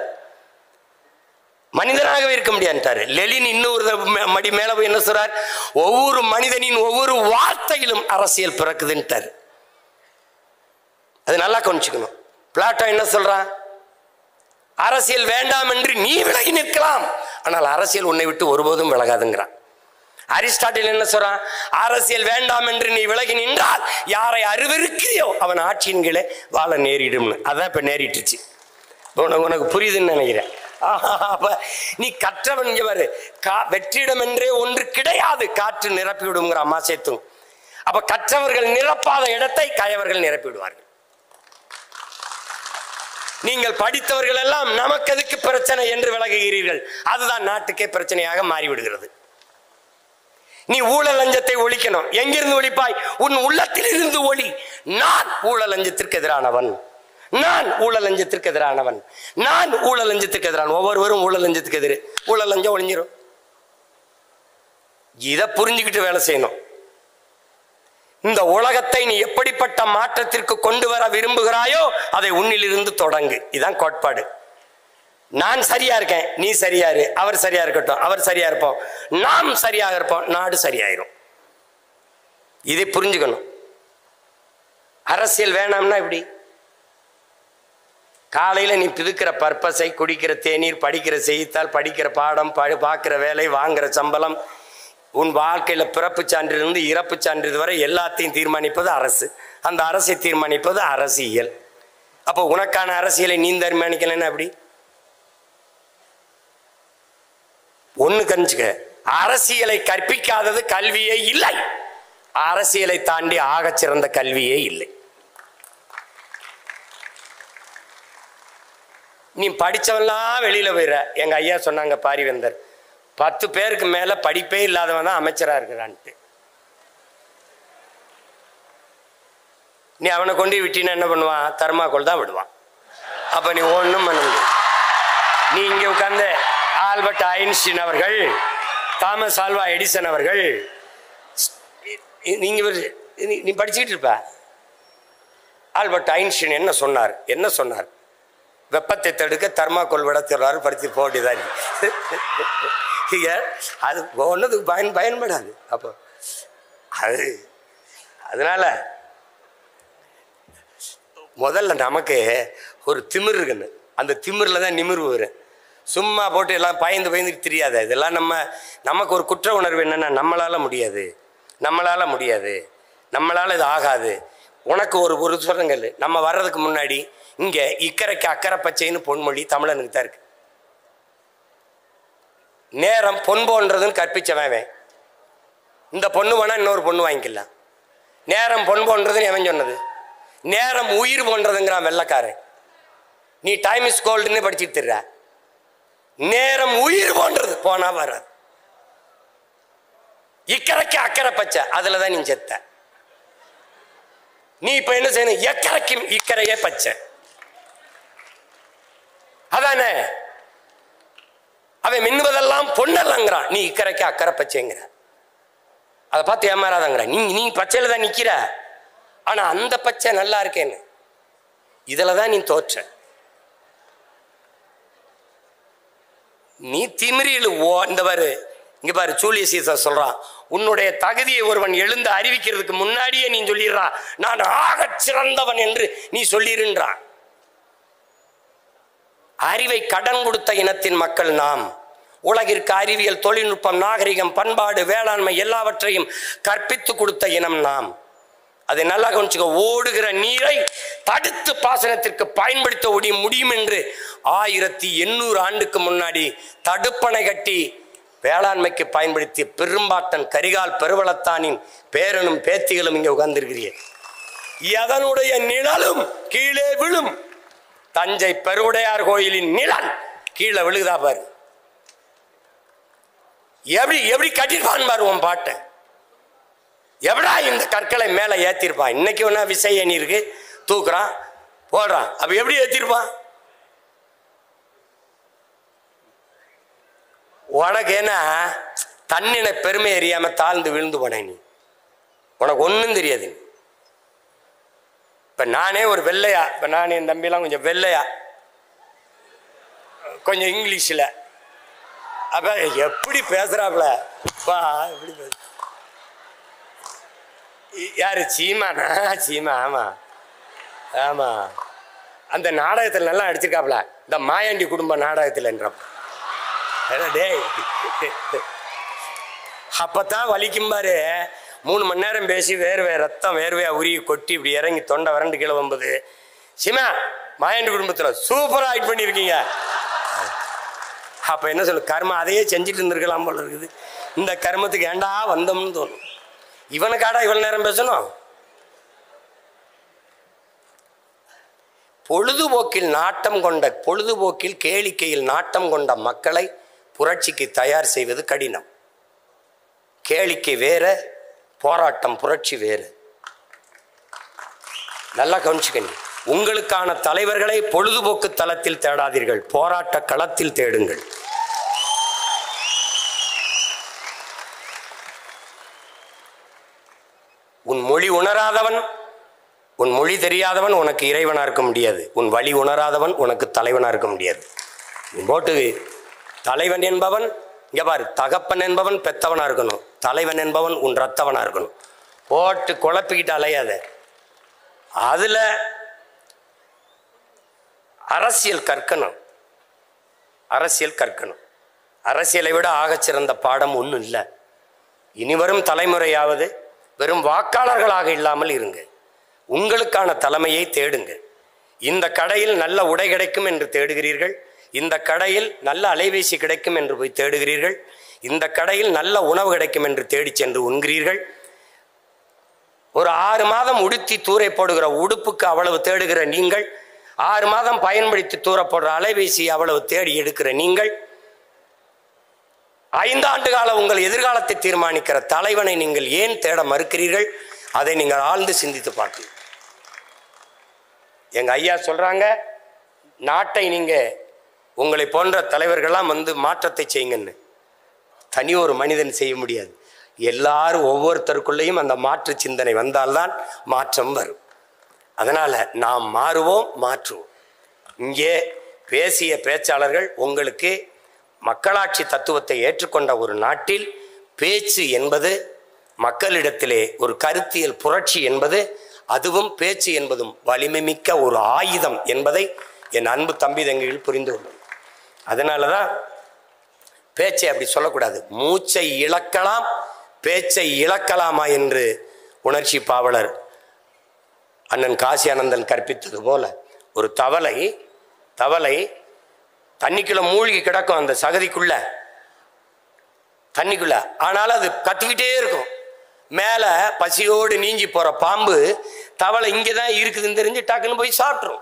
மனிதனாகவே இருக்க முடியாதுன்ட்டாரு. லெனின் இன்னொரு மடி மேல போய் என்ன சொல்றார்? ஒவ்வொரு மனிதனின் ஒவ்வொரு வார்த்தையிலும் அரசியல் பிறக்குதுன்ட்டார். அது நல்லா கவனிச்சுக்கணும். பிளாட்டோ என்ன சொல்றான்? அரசியல் வேண்டாம் என்று நீ விலகி நிற்கலாம், ஆனால் அரசியல் உன்னை விட்டு ஒருபோதும் விலகாதுங்கிறான். அரிஸ்டாட்டில் என்ன சொல்றான்? அரசியல் வேண்டாம் என்று நீ விலகி நின்றால் யாரை அருவருக்கிறியோ அவன் ஆட்சியின் கீழே வாழ நேரிடும். அதான் இப்ப நேரிட்டுச்சு. உனக்கு புரியுதுன்னு நினைக்கிறேன். அப்ப நீ கற்றவன் வெற்றிடம் என்றே ஒன்று கிடையாது, காற்று நிரப்பி விடுங்கிற அம்மா சேர்த்தும். அப்ப கற்றவர்கள் நிரப்பாத இடத்தை கயவர்கள் நிரப்பி விடுவார்கள். நீங்கள் படித்தவர்கள் எல்லாம் நமக்கு எதுக்கு பிரச்சனை என்று விலகுகிறீர்கள். அதுதான் நாட்டுக்கே பிரச்சனையாக மாறிவிடுகிறது. நீ ஊழல் லஞ்சத்தை ஒழிக்கணும். எங்கிருந்து ஒழிப்பாய்? உன் உள்ளத்தில் இருந்து ஒளி. நான் ஊழல் லஞ்சத்திற்கு எதிரானவன், நான் ஊழல் லஞ்சத்திற்கு எதிரானவன், நான் ஊழல் லஞ்சத்திற்கு எதிரான. ஒவ்வொருவரும் ஊழல் லஞ்சத்துக்கு எதிர். ஊழல் லஞ்சம் ஒழிஞ்சிரும். இதை புரிஞ்சுக்கிட்டு வேலை செய்யணும். இந்த உலகத்தை நீ எப்படிப்பட்ட மாற்றத்திற்கு கொண்டு வர விரும்புகிறாயோ அதை உன்னிலிருந்து தொடங்கு. இதுதான் கோட்பாடு. நான் சரியா இருக்கேன், நீ சரியா இரு, அவர் சரியா இருக்கட்டும், அவர் சரியா இருப்போம், நாம் சரியாக இருப்போம், நாடு சரியாயிரும். இதை புரிஞ்சுக்கணும். அரசியல் வேணாம்னா இப்படி காலையில் நீ பிதுக்கிற பர்பஸை, குடிக்கிற தேநீர், படிக்கிற செய்தித்தாள், படிக்கிற பாடம், பார்க்குற வேலை, வாங்குற சம்பளம், உன் வாழ்க்கையில் பிறப்பு சான்றிலிருந்து இறப்பு சான்றிதழ் வரை எல்லாத்தையும் தீர்மானிப்பது அரசு. அந்த அரசை தீர்மானிப்பது அரசியல். அப்போ உனக்கான அரசியலை நீ தீர்மானிக்கலன்னா அப்படி ஒன்று கணிச்சுக்க. அரசியலை கற்பிக்காதது கல்வியே இல்லை. அரசியலை தாண்டி ஆகச் சிறந்த கல்வியே இல்லை. நீ படித்தவெல்லாம் வெளியில் போயிடுற. எங்கள் ஐயா சொன்னாங்க பாரிவேந்தர், 10 பேருக்கு மேலே படிப்பே இல்லாதவன் தான் அமைச்சராக இருக்கிறான்ட்டு. நீ அவனை கொண்டு விட்டினா என்ன பண்ணுவான்? தர்மாக்கோல் தான் விடுவான். அப்போ நீ ஒன்றும் பண்ண முடியும். நீ இங்கே உட்கார்ந்து ஆல்பர்ட் ஐன்ஸ்டீன் அவர்கள், தாமஸ் ஆல்வா எடிசன் அவர்கள், நீ படிச்சுக்கிட்டு இருப்ப. ஆல்பர்ட் ஐன்ஸ்டீன் என்ன சொன்னார்? வெப்பத்தை தடுக்க தர்மாக்கோல் விட சொல்றாரு, படித்து போட்டிதான். அது ஒன்றதுக்கு பயன்படாது. அப்போ அதனால முதல்ல நமக்கு ஒரு திமிர் இருக்குன்னு, அந்த திமிரில் தான் நிமிர்வு வரும். சும்மா போட்டு எல்லாம் பயந்துட்டு தெரியாத. இதெல்லாம் நமக்கு ஒரு குற்ற உணர்வு என்னென்னா, நம்மளால் முடியாது, நம்மளால் இது ஆகாது. உனக்கு ஒரு சொல்லுங்கள், நம்ம வர்றதுக்கு முன்னாடி இங்கே இக்கரைக்கு அக்கறை பச்சைன்னு பொன்மொழி தமிழனுக்கு தான் இருக்கு. நேரம் பொன் போன்றதுன்னு கற்பிச்சவன். இந்த பொண்ணு வேணா இன்னொரு பொண்ணு வாங்கிக்கலாம். நேரம் பொன் போன்றதுன்னு எவன் சொன்னது? நேரம் உயிர் போன்றதுங்கிறான் வெள்ளக்காரன். நீ டைம் இஸ் கோல்டுன்னு படிச்சுட்டு திர்ற. நேரம் உயிர் போன்றது, போனா வராது. இக்கரைக்கு அக்கறை பச்சை, அதுல தான் நீ செத்த. நீ இப்ப என்ன செய்யணும்? எக்கரைக்கும் இக்கரையே பச்சை. அதானே அவன் மின்னுவதெல்லாம் பொண்ணல்லங்கிறான், நீ இக்கரைக்கு அக்கறை பச்சைங்கிற. அதை பார்த்து ஏமாறாதங்கிற. நீ பச்சையில தான் நிக்கிற. ஆனா அந்த பச்சை நல்லா இருக்கேன்னு இதுலதான் நீ தோற்ற. நீ திமிரியில் இந்த பாரு, இங்க பாரு, ஜூலியஸ் சீசர் சொல்றான், உன்னுடைய தகுதியை ஒருவன் எழுந்து அறிவிக்கிறதுக்கு முன்னாடியே நீ சொல்லிடுறான், நான் ஆகச் சிறந்தவன் என்று நீ சொல்லிருன்றான். அறிவை கடன் கொடுத்த இனத்தின் மக்கள் நாம். உலகிற்கு அறிவியல், தொழில்நுட்பம், நாகரிகம், பண்பாடு, வேளாண்மை எல்லாவற்றையும் கற்பித்து கொடுத்த இனம் நாம். அதை நல்லா கவனிச்சுக்க. ஓடுகிற நீரை தடுத்து பாசனத்திற்கு பயன்படுத்த முடியும் என்று 1800 ஆண்டுக்கு முன்னாடி தடுப்பணை கட்டி வேளாண்மைக்கு பயன்படுத்திய பெரும்பாட்டன் கரிகால் பெருவளத்தானின் பேரனும் பேத்திகளும் இங்கே உட்கார்ந்திருக்கிறீர்கள். எதனுடைய நிழலும் கீழே விழும். தஞ்சை பெருவுடையார் கோயிலின் நிழல் கீழே விழுகுதா பாரு. எப்படி கட்டிருப்பான் பாரு உன் பாட்டை. எவடா இந்த கற்களை மேலே ஏற்றிருப்பான்? இன்னைக்கு ஒன்றா விசை எண்ணி இருக்கு, தூக்குறான் போடுறான். அப்ப எப்படி ஏற்றிருப்பான்? உனக்கு என்ன தன்னின பெருமை அறியாம தாழ்ந்து விழுந்து போன நீ. உனக்கு ஒன்றும் தெரியாது. இப்போ நானே ஒரு வெள்ளையா, இப்போ நானே என் தம்பிலாம் கொஞ்சம் வெள்ளையா, கொஞ்சம் இங்கிலீஷில், அப்போ எப்படி பேசுகிறாப்புல எப்படி பேச. யாரு? சீமானா? சீமா, ஆமாம் ஆமாம். அந்த நாடகத்தில் நல்லா அடிச்சிருக்காப்புல, இந்த மாயாண்டி குடும்ப நாடகத்தில் என்றப்ப. டேய் அப்பத்தான் வலிக்கும் பாரு. 3 மணி நேரம் பேசி ரத்தம் வேர்வையா உருகி கொட்டி இப்படி இறங்கி தொண்டை வறண்டு கீழே வம்புது. சீமா, மாயாண்டி குடும்பத்தில் சூப்பராக ஆக்ட் பண்ணியிருக்கீங்க. அப்போ என்ன சொல்லு, கர்மம் அதையே செஞ்சுட்டு இருந்திருக்கலாம் போல இருக்குது. இந்த கர்மத்துக்கு ஏண்டா வந்தோம்னு தோணும். இவனுக்காடா இவ்வளவு நேரம் பேசணும்? பொழுதுபோக்கில் கேளிக்கையில் நாட்டம் கொண்ட மக்களை புரட்சிக்கு தயார் செய்வது கடினம். கேளிக்கை வேற, போராட்டம் புரட்சி வேறு. நல்லா கவனிச்சுக்கணும். உங்களுக்கான தலைவர்களை பொழுதுபோக்கு தளத்தில் தேடாதீர்கள், போராட்ட களத்தில் தேடுங்கள். உன் மொழி உணராதவன், உன் மொழி தெரியாதவன் உனக்கு இறைவனா இருக்க முடியாது. உன் வழி உணராதவன் உனக்கு தலைவனா இருக்க முடியாது. போட்டு தலைவன் என்பவன் இங்க பாரு, தகப்பன் என்பவன் பெத்தவனா இருக்கணும், தலைவன் என்பவன் உன் ரத்தவனா இருக்கணும். போட்டு குழப்பிக்கிட்டு அலையாத. அதுல அரசியல் கற்கணும். அரசியலை விட ஆகச்சிறந்த பாடம் ஒன்றும் இல்லை. இனிவரும் தலைமுறையாவது வெறும் வாக்காளர்களாக இல்லாமல் இருங்க. உங்களுக்கான தலைமையை தேடுங்க. இந்த கடையில் நல்ல உடை கிடைக்கும் என்று தேடுகிறீர்கள், இந்த கடையில் நல்ல அலைபேசி கிடைக்கும் என்று போய் தேடுகிறீர்கள், இந்த கடையில் நல்ல உணவு கிடைக்கும் என்று தேடி சென்று உண்கிறீர்கள். ஒரு 6 மாதம் உடுத்தி தூரை போடுகிற உடுப்புக்கு அவ்வளவு தேடுகிற நீங்கள், 6 மாதம் பயன்படுத்தி தூர போடுற அலைபேசி அவ்வளவு தேடி எடுக்கிற நீங்கள், 5 ஆண்டு கால உங்கள் எதிர்காலத்தை தீர்மானிக்கிற தலைவனை நீங்கள் ஏன் தேட மறுக்கிறீர்கள்? அதை நீங்கள் ஆழ்ந்து சிந்தித்து பார்க்கணும். எங்க ஐயா சொல்றாங்க, நாட்டை நீங்க உங்களை போன்ற தலைவர்கள்லாம் வந்து மாற்றத்தை செய்யுங்கன்னு. தனி ஒரு மனிதன் செய்ய முடியாது. எல்லாரும் ஒவ்வொருத்தருக்குள்ளேயும் அந்த மாற்று சிந்தனை வந்தால்தான் மாற்றம் வரும். அதனால நாம் மாறுவோம், மாற்றுவோம். இங்கே பேசிய பேச்சாளர்கள் உங்களுக்கு மக்களாட்சி தத்துவத்தை ஏற்றுக்கொண்ட ஒரு நாட்டில் பேச்சு என்பது, மக்களிடத்திலே ஒரு கருத்தியல் புரட்சி என்பது அதுவும் பேச்சு என்பதும் வலிமை மிக்க ஒரு ஆயுதம் என்பதை என் அன்பு தம்பி தங்கைகள் புரிந்து கொள்ளும். அதனால தான் பேச்சை அப்படி சொல்லக்கூடாது. மூச்சை இழக்கலாம், பேச்சை இழக்கலாமா என்று உணர்ச்சி பாவலர் அண்ணன் காசி ஆனந்தன் கற்பித்தது போல ஒரு தவளை தண்ணிக்குள்ள மூழ்கி கிடக்கும், அந்த சகதிக்குள்ள தண்ணிக்குள்ள. ஆனாலும் அது கத்திக்கிட்டே இருக்கும். மேலே பசியோடு நீஞ்சி போகிற பாம்பு தவளை இங்கே தான் இருக்குதுன்னு தெரிஞ்சு டக்குன்னு போய் சாப்பிட்ரும்.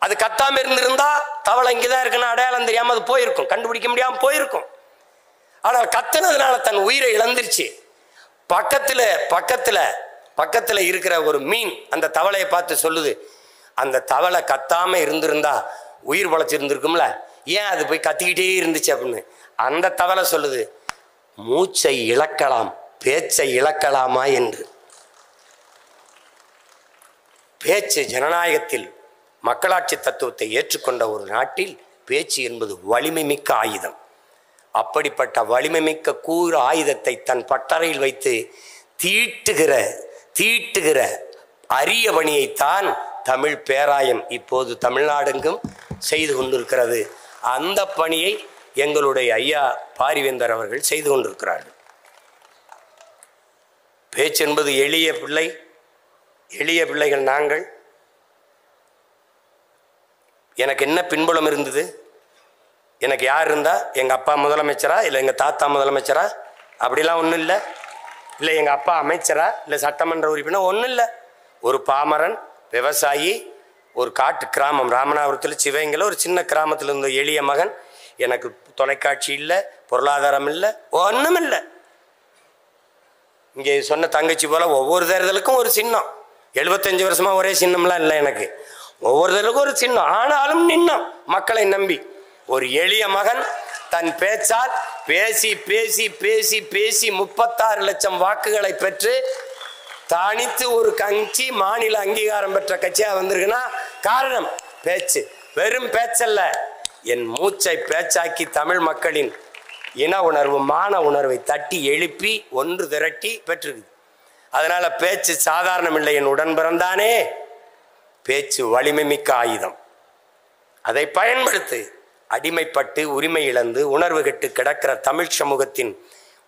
அது கத்தாமல் இருந்திருந்தா தவளை இங்கே தான் இருக்குன்னு அடையாளம் தெரியாமல் அது போயிருக்கும், கண்டுபிடிக்க முடியாமல் போயிருக்கும். ஆனால் கத்துனதுனால தன் உயிரை இழந்துருச்சு. பக்கத்தில் இருக்கிற ஒரு மீன் அந்த தவளையை பார்த்து சொல்லுது, அந்த தவளை கத்தாமல் இருந்திருந்தா உயிர் பழைச்சிருந்துருக்கும்ல, ஏன் அது போய் கத்திக்கிட்டே இருந்துச்சு அப்படின்னு. அந்த தவளை சொல்லுது, மூச்சை இழக்கலாம், பேச்சை இழக்கலாமா என்று. பேச்சு ஜனநாயகத்தில் மக்களாட்சி தத்துவத்தை ஏற்றுக்கொண்ட ஒரு நாட்டில் பேச்சு என்பது வலிமை மிக்க ஆயுதம். அப்படிப்பட்ட வலிமை மிக்க கூறு ஆயுதத்தை தன் பட்டறையில் வைத்து தீட்டுகிற அரிய பணியைத்தான் தமிழ் பேராயம் இப்போது தமிழ்நாடெங்கும் செய்து கொண்டிருக்கிறது. அந்த பணியை எங்களுடைய ஐயா பாரிவேந்தர் அவர்கள் செய்து கொண்டிருக்கிறார்கள். பேச்சு என்பது எளிய பிள்ளைகள் நாங்கள். எனக்கு என்ன பின்புலம் இருந்தது? எனக்கு யார் இருந்தா? எங்கள் அப்பா முதலமைச்சரா, இல்லை எங்கள் தாத்தா முதலமைச்சரா? அப்படிலாம் ஒன்றும் இல்லை. இல்லை எங்கள் அப்பா அமைச்சரா, இல்லை சட்டமன்ற உறுப்பினர், ஒன்றும் இல்லை. ஒரு பாமரன் விவசாயி, ஒரு காட்டு கிராமம் ராமநாதபுரத்தில் சிவகங்கையில் ஒரு சின்ன கிராமத்தில் இருந்த எளிய மகன். எனக்கு தொலைக்காட்சி இல்லை, பொருளாதாரம் இல்லை, ஒன்றும் இல்லை. இங்கே சொன்ன தங்கச்சி போல ஒவ்வொரு தேர்தலுக்கும் ஒரு சின்னம். 75 வருஷமாக ஒரே சின்னம்லாம் இல்லை எனக்கு. ஒவ்வொரு தேர்தலுக்கும் ஒரு சின்னம். ஆனாலும் நின்னோம் மக்களை நம்பி. ஒரு எளிய மகன் தன் பேச்சால் பேசி பேசி பேசி பேசி 36 லட்சம் வாக்குகளை பெற்று தனித்து ஒரு கட்சி மாநில அங்கீகாரம் பெற்ற கட்சியாக வந்திருக்குன்னா காரணம் பேச்சு. வெறும் பேச்சல்ல, என் மூச்சை பேச்சாக்கி தமிழ் மக்களின் இன உணர்வு, மான உணர்வை தட்டி எழுப்பி ஒன்று திரட்டி பெற்றிருக்கு. அதனால பேச்சு சாதாரணம் இல்லை. என் உடன் பிறந்தானே, பேச்சு வலிமை மிக்க ஆயுதம். அதை பயன்படுத்து. அடிமைப்பட்டு உரிமை இழந்து உணர்வு கெட்டு கிடக்கிற தமிழ் சமூகத்தின்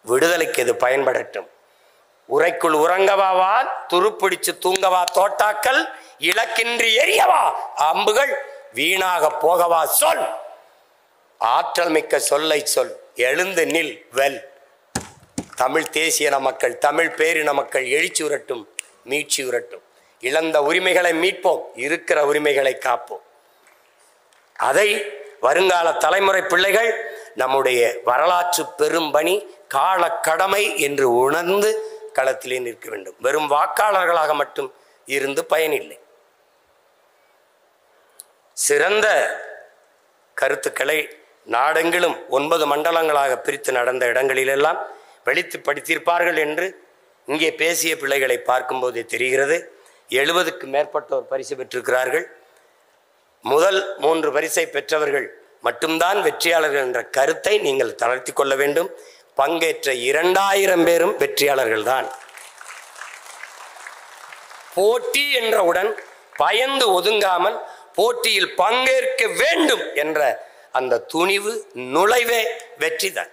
விடுதலைக்கு இது பயன்படட்டும். உரைக்குள் உறங்கவாவால், துருப்பிடிச்சு தூங்கவா தோட்டாக்கள், இலக்கின்றி எரியவா அம்புகள், வீணாக போகவா சொல், ஆற்றல் மிக்க சொல்லை சொல், எழுந்து நில் வெல். தமிழ் தேசியன மக்கள், தமிழ் பேரின மக்கள் எழுச்சி உரட்டும், மீட்சி உரட்டும். இழந்த உரிமைகளை மீட்போம், இருக்கிற உரிமைகளை காப்போம். அதை வருங்கால தலைமுறை பிள்ளைகள் நம்முடைய வரலாற்று பெரும்பணி கால கடமை என்று உணர்ந்து களத்திலே நிற்க வேண்டும். வெறும் வாக்காளர்களாக மட்டும் இருந்து பயனில்லை. சிறந்த கருத்துக்களை நாடெங்கிலும் 9 மண்டலங்களாக பிரித்து நடந்த இடங்களிலெல்லாம் வெளித்து படித்திருப்பார்கள் என்று இங்கே பேசிய பிள்ளைகளை பார்க்கும்போதே தெரிகிறது. 70க்கு மேற்பட்டோர் பரிசு பெற்றிருக்கிறார்கள். முதல் 3 பரிசை பெற்றவர்கள் மட்டும்தான் வெற்றியாளர்கள் என்ற கருத்தை நீங்கள் தளர்த்தி கொள்ள வேண்டும். பங்கேற்ற 2000 பேரும் வெற்றியாளர்கள் தான். போட்டி என்றவுடன் பயந்து ஒதுங்காமல் போட்டியில் பங்கேற்க வேண்டும் என்ற அந்த துணிவு, நுழைவே வெற்றிதான்.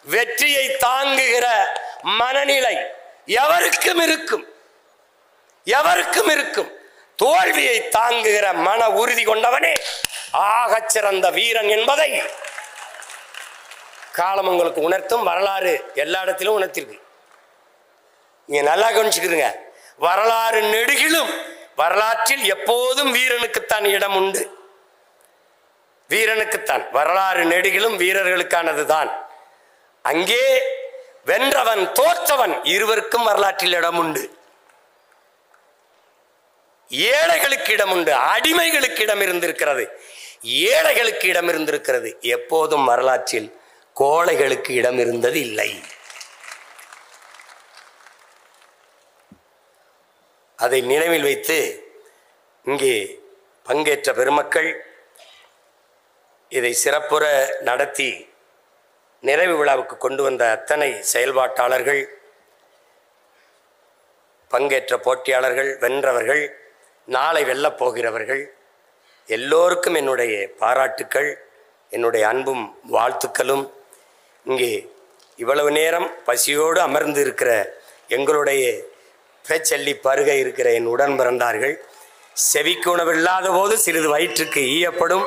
வெற்றியை தாங்குகிற மனநிலை எவருக்கும் இருக்கும், எவருக்கும் இருக்கும். தோல்வியை தாங்குகிற மன உறுதி கொண்டவனே ஆகச் சிறந்த வீரன் என்பதை காலம் உங்களுக்கு உணர்த்தும். வரலாறு எல்லா இடத்திலும் உணர்த்திருக்கு. நீங்க நல்லா கவனிச்சுக்கிறீங்க. வரலாறு நெடுகிலும் வரலாற்றில் எப்போதும் வீரனுக்குத்தான் இடம் உண்டு. வீரனுக்குத்தான் வரலாறு நெடுகிலும் வீரர்களுக்கானதுதான். அங்கே வென்றவன் தோற்றவன் இருவருக்கும் வரலாற்றில் இடம் உண்டு. ஏழைகளுக்கு இடம் உண்டு, அடிமைகளுக்கு இடம் இருந்திருக்கிறது, ஏழைகளுக்கு இடம் இருந்திருக்கிறது. எப்போதும் வரலாற்றில் கோழைகளுக்கு இடம் இருந்தது இல்லை. அதை நினைவில் வைத்து இங்கே பங்கேற்ற பெருமக்கள், இதை சிறப்புற நடத்தி நிறைவு விழாவுக்கு கொண்டு வந்த அத்தனை செயல்பாட்டாளர்கள், பங்கேற்ற போட்டியாளர்கள், வென்றவர்கள், நாளை வெல்லப் போகிறவர்கள் எல்லோருக்கும் என்னுடைய பாராட்டுக்கள், என்னுடைய அன்பும் வாழ்த்துக்களும். இங்கே இவ்வளவு நேரம் பசியோடு அமர்ந்து இருக்கிற எங்களுடைய பேச்சல்லி பருக இருக்கிற என் உடன் பிறந்தார்கள், செவிக்கு உணவில்லாத போது சிறிது வயிற்றுக்கு ஈயப்படும்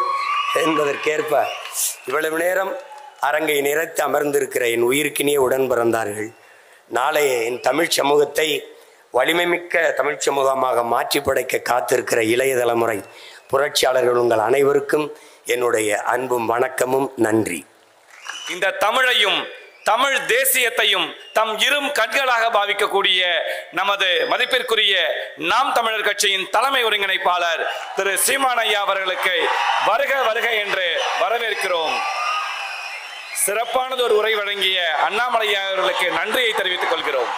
என்பதற்கேற்ப இவ்வளவு நேரம் அரங்கை நிறைத்து அமர்ந்திருக்கிற என் உயிருக்கினிய உடன் பிறந்தார்கள், நாளைய என் தமிழ் சமூகத்தை வலிமைமிக்க தமிழ் சமூகமாக மாற்றி படைக்க காத்திருக்கிற இளைய தலைமுறை புரட்சியாளர்கள் உங்கள் அனைவருக்கும் என்னுடைய அன்பும் வணக்கமும் நன்றி. இந்த தமிழையும் தமிழ் தேசியத்தையும் தம் இரும் கண்களாக பாவிக்கக்கூடிய நமது மதிப்பிற்குரிய நாம் தமிழர் கட்சியின் தலைமை ஒருங்கிணைப்பாளர் திரு சீமான் ஐயா அவர்களுக்கு வருக வருக என்று வரவேற்கிறோம். சிறப்பானது ஒரு உரை வழங்கிய அண்ணாமலை அவர்களுக்கு நன்றியை தெரிவித்துக் கொள்கிறோம்.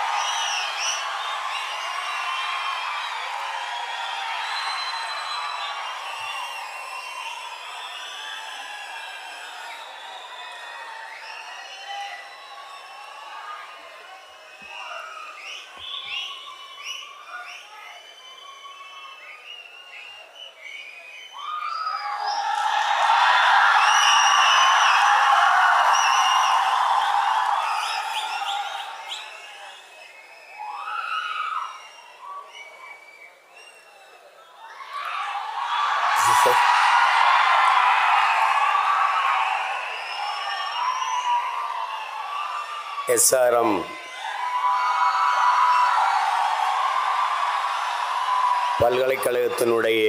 SRM பல்கலைக்கழகத்தினுடைய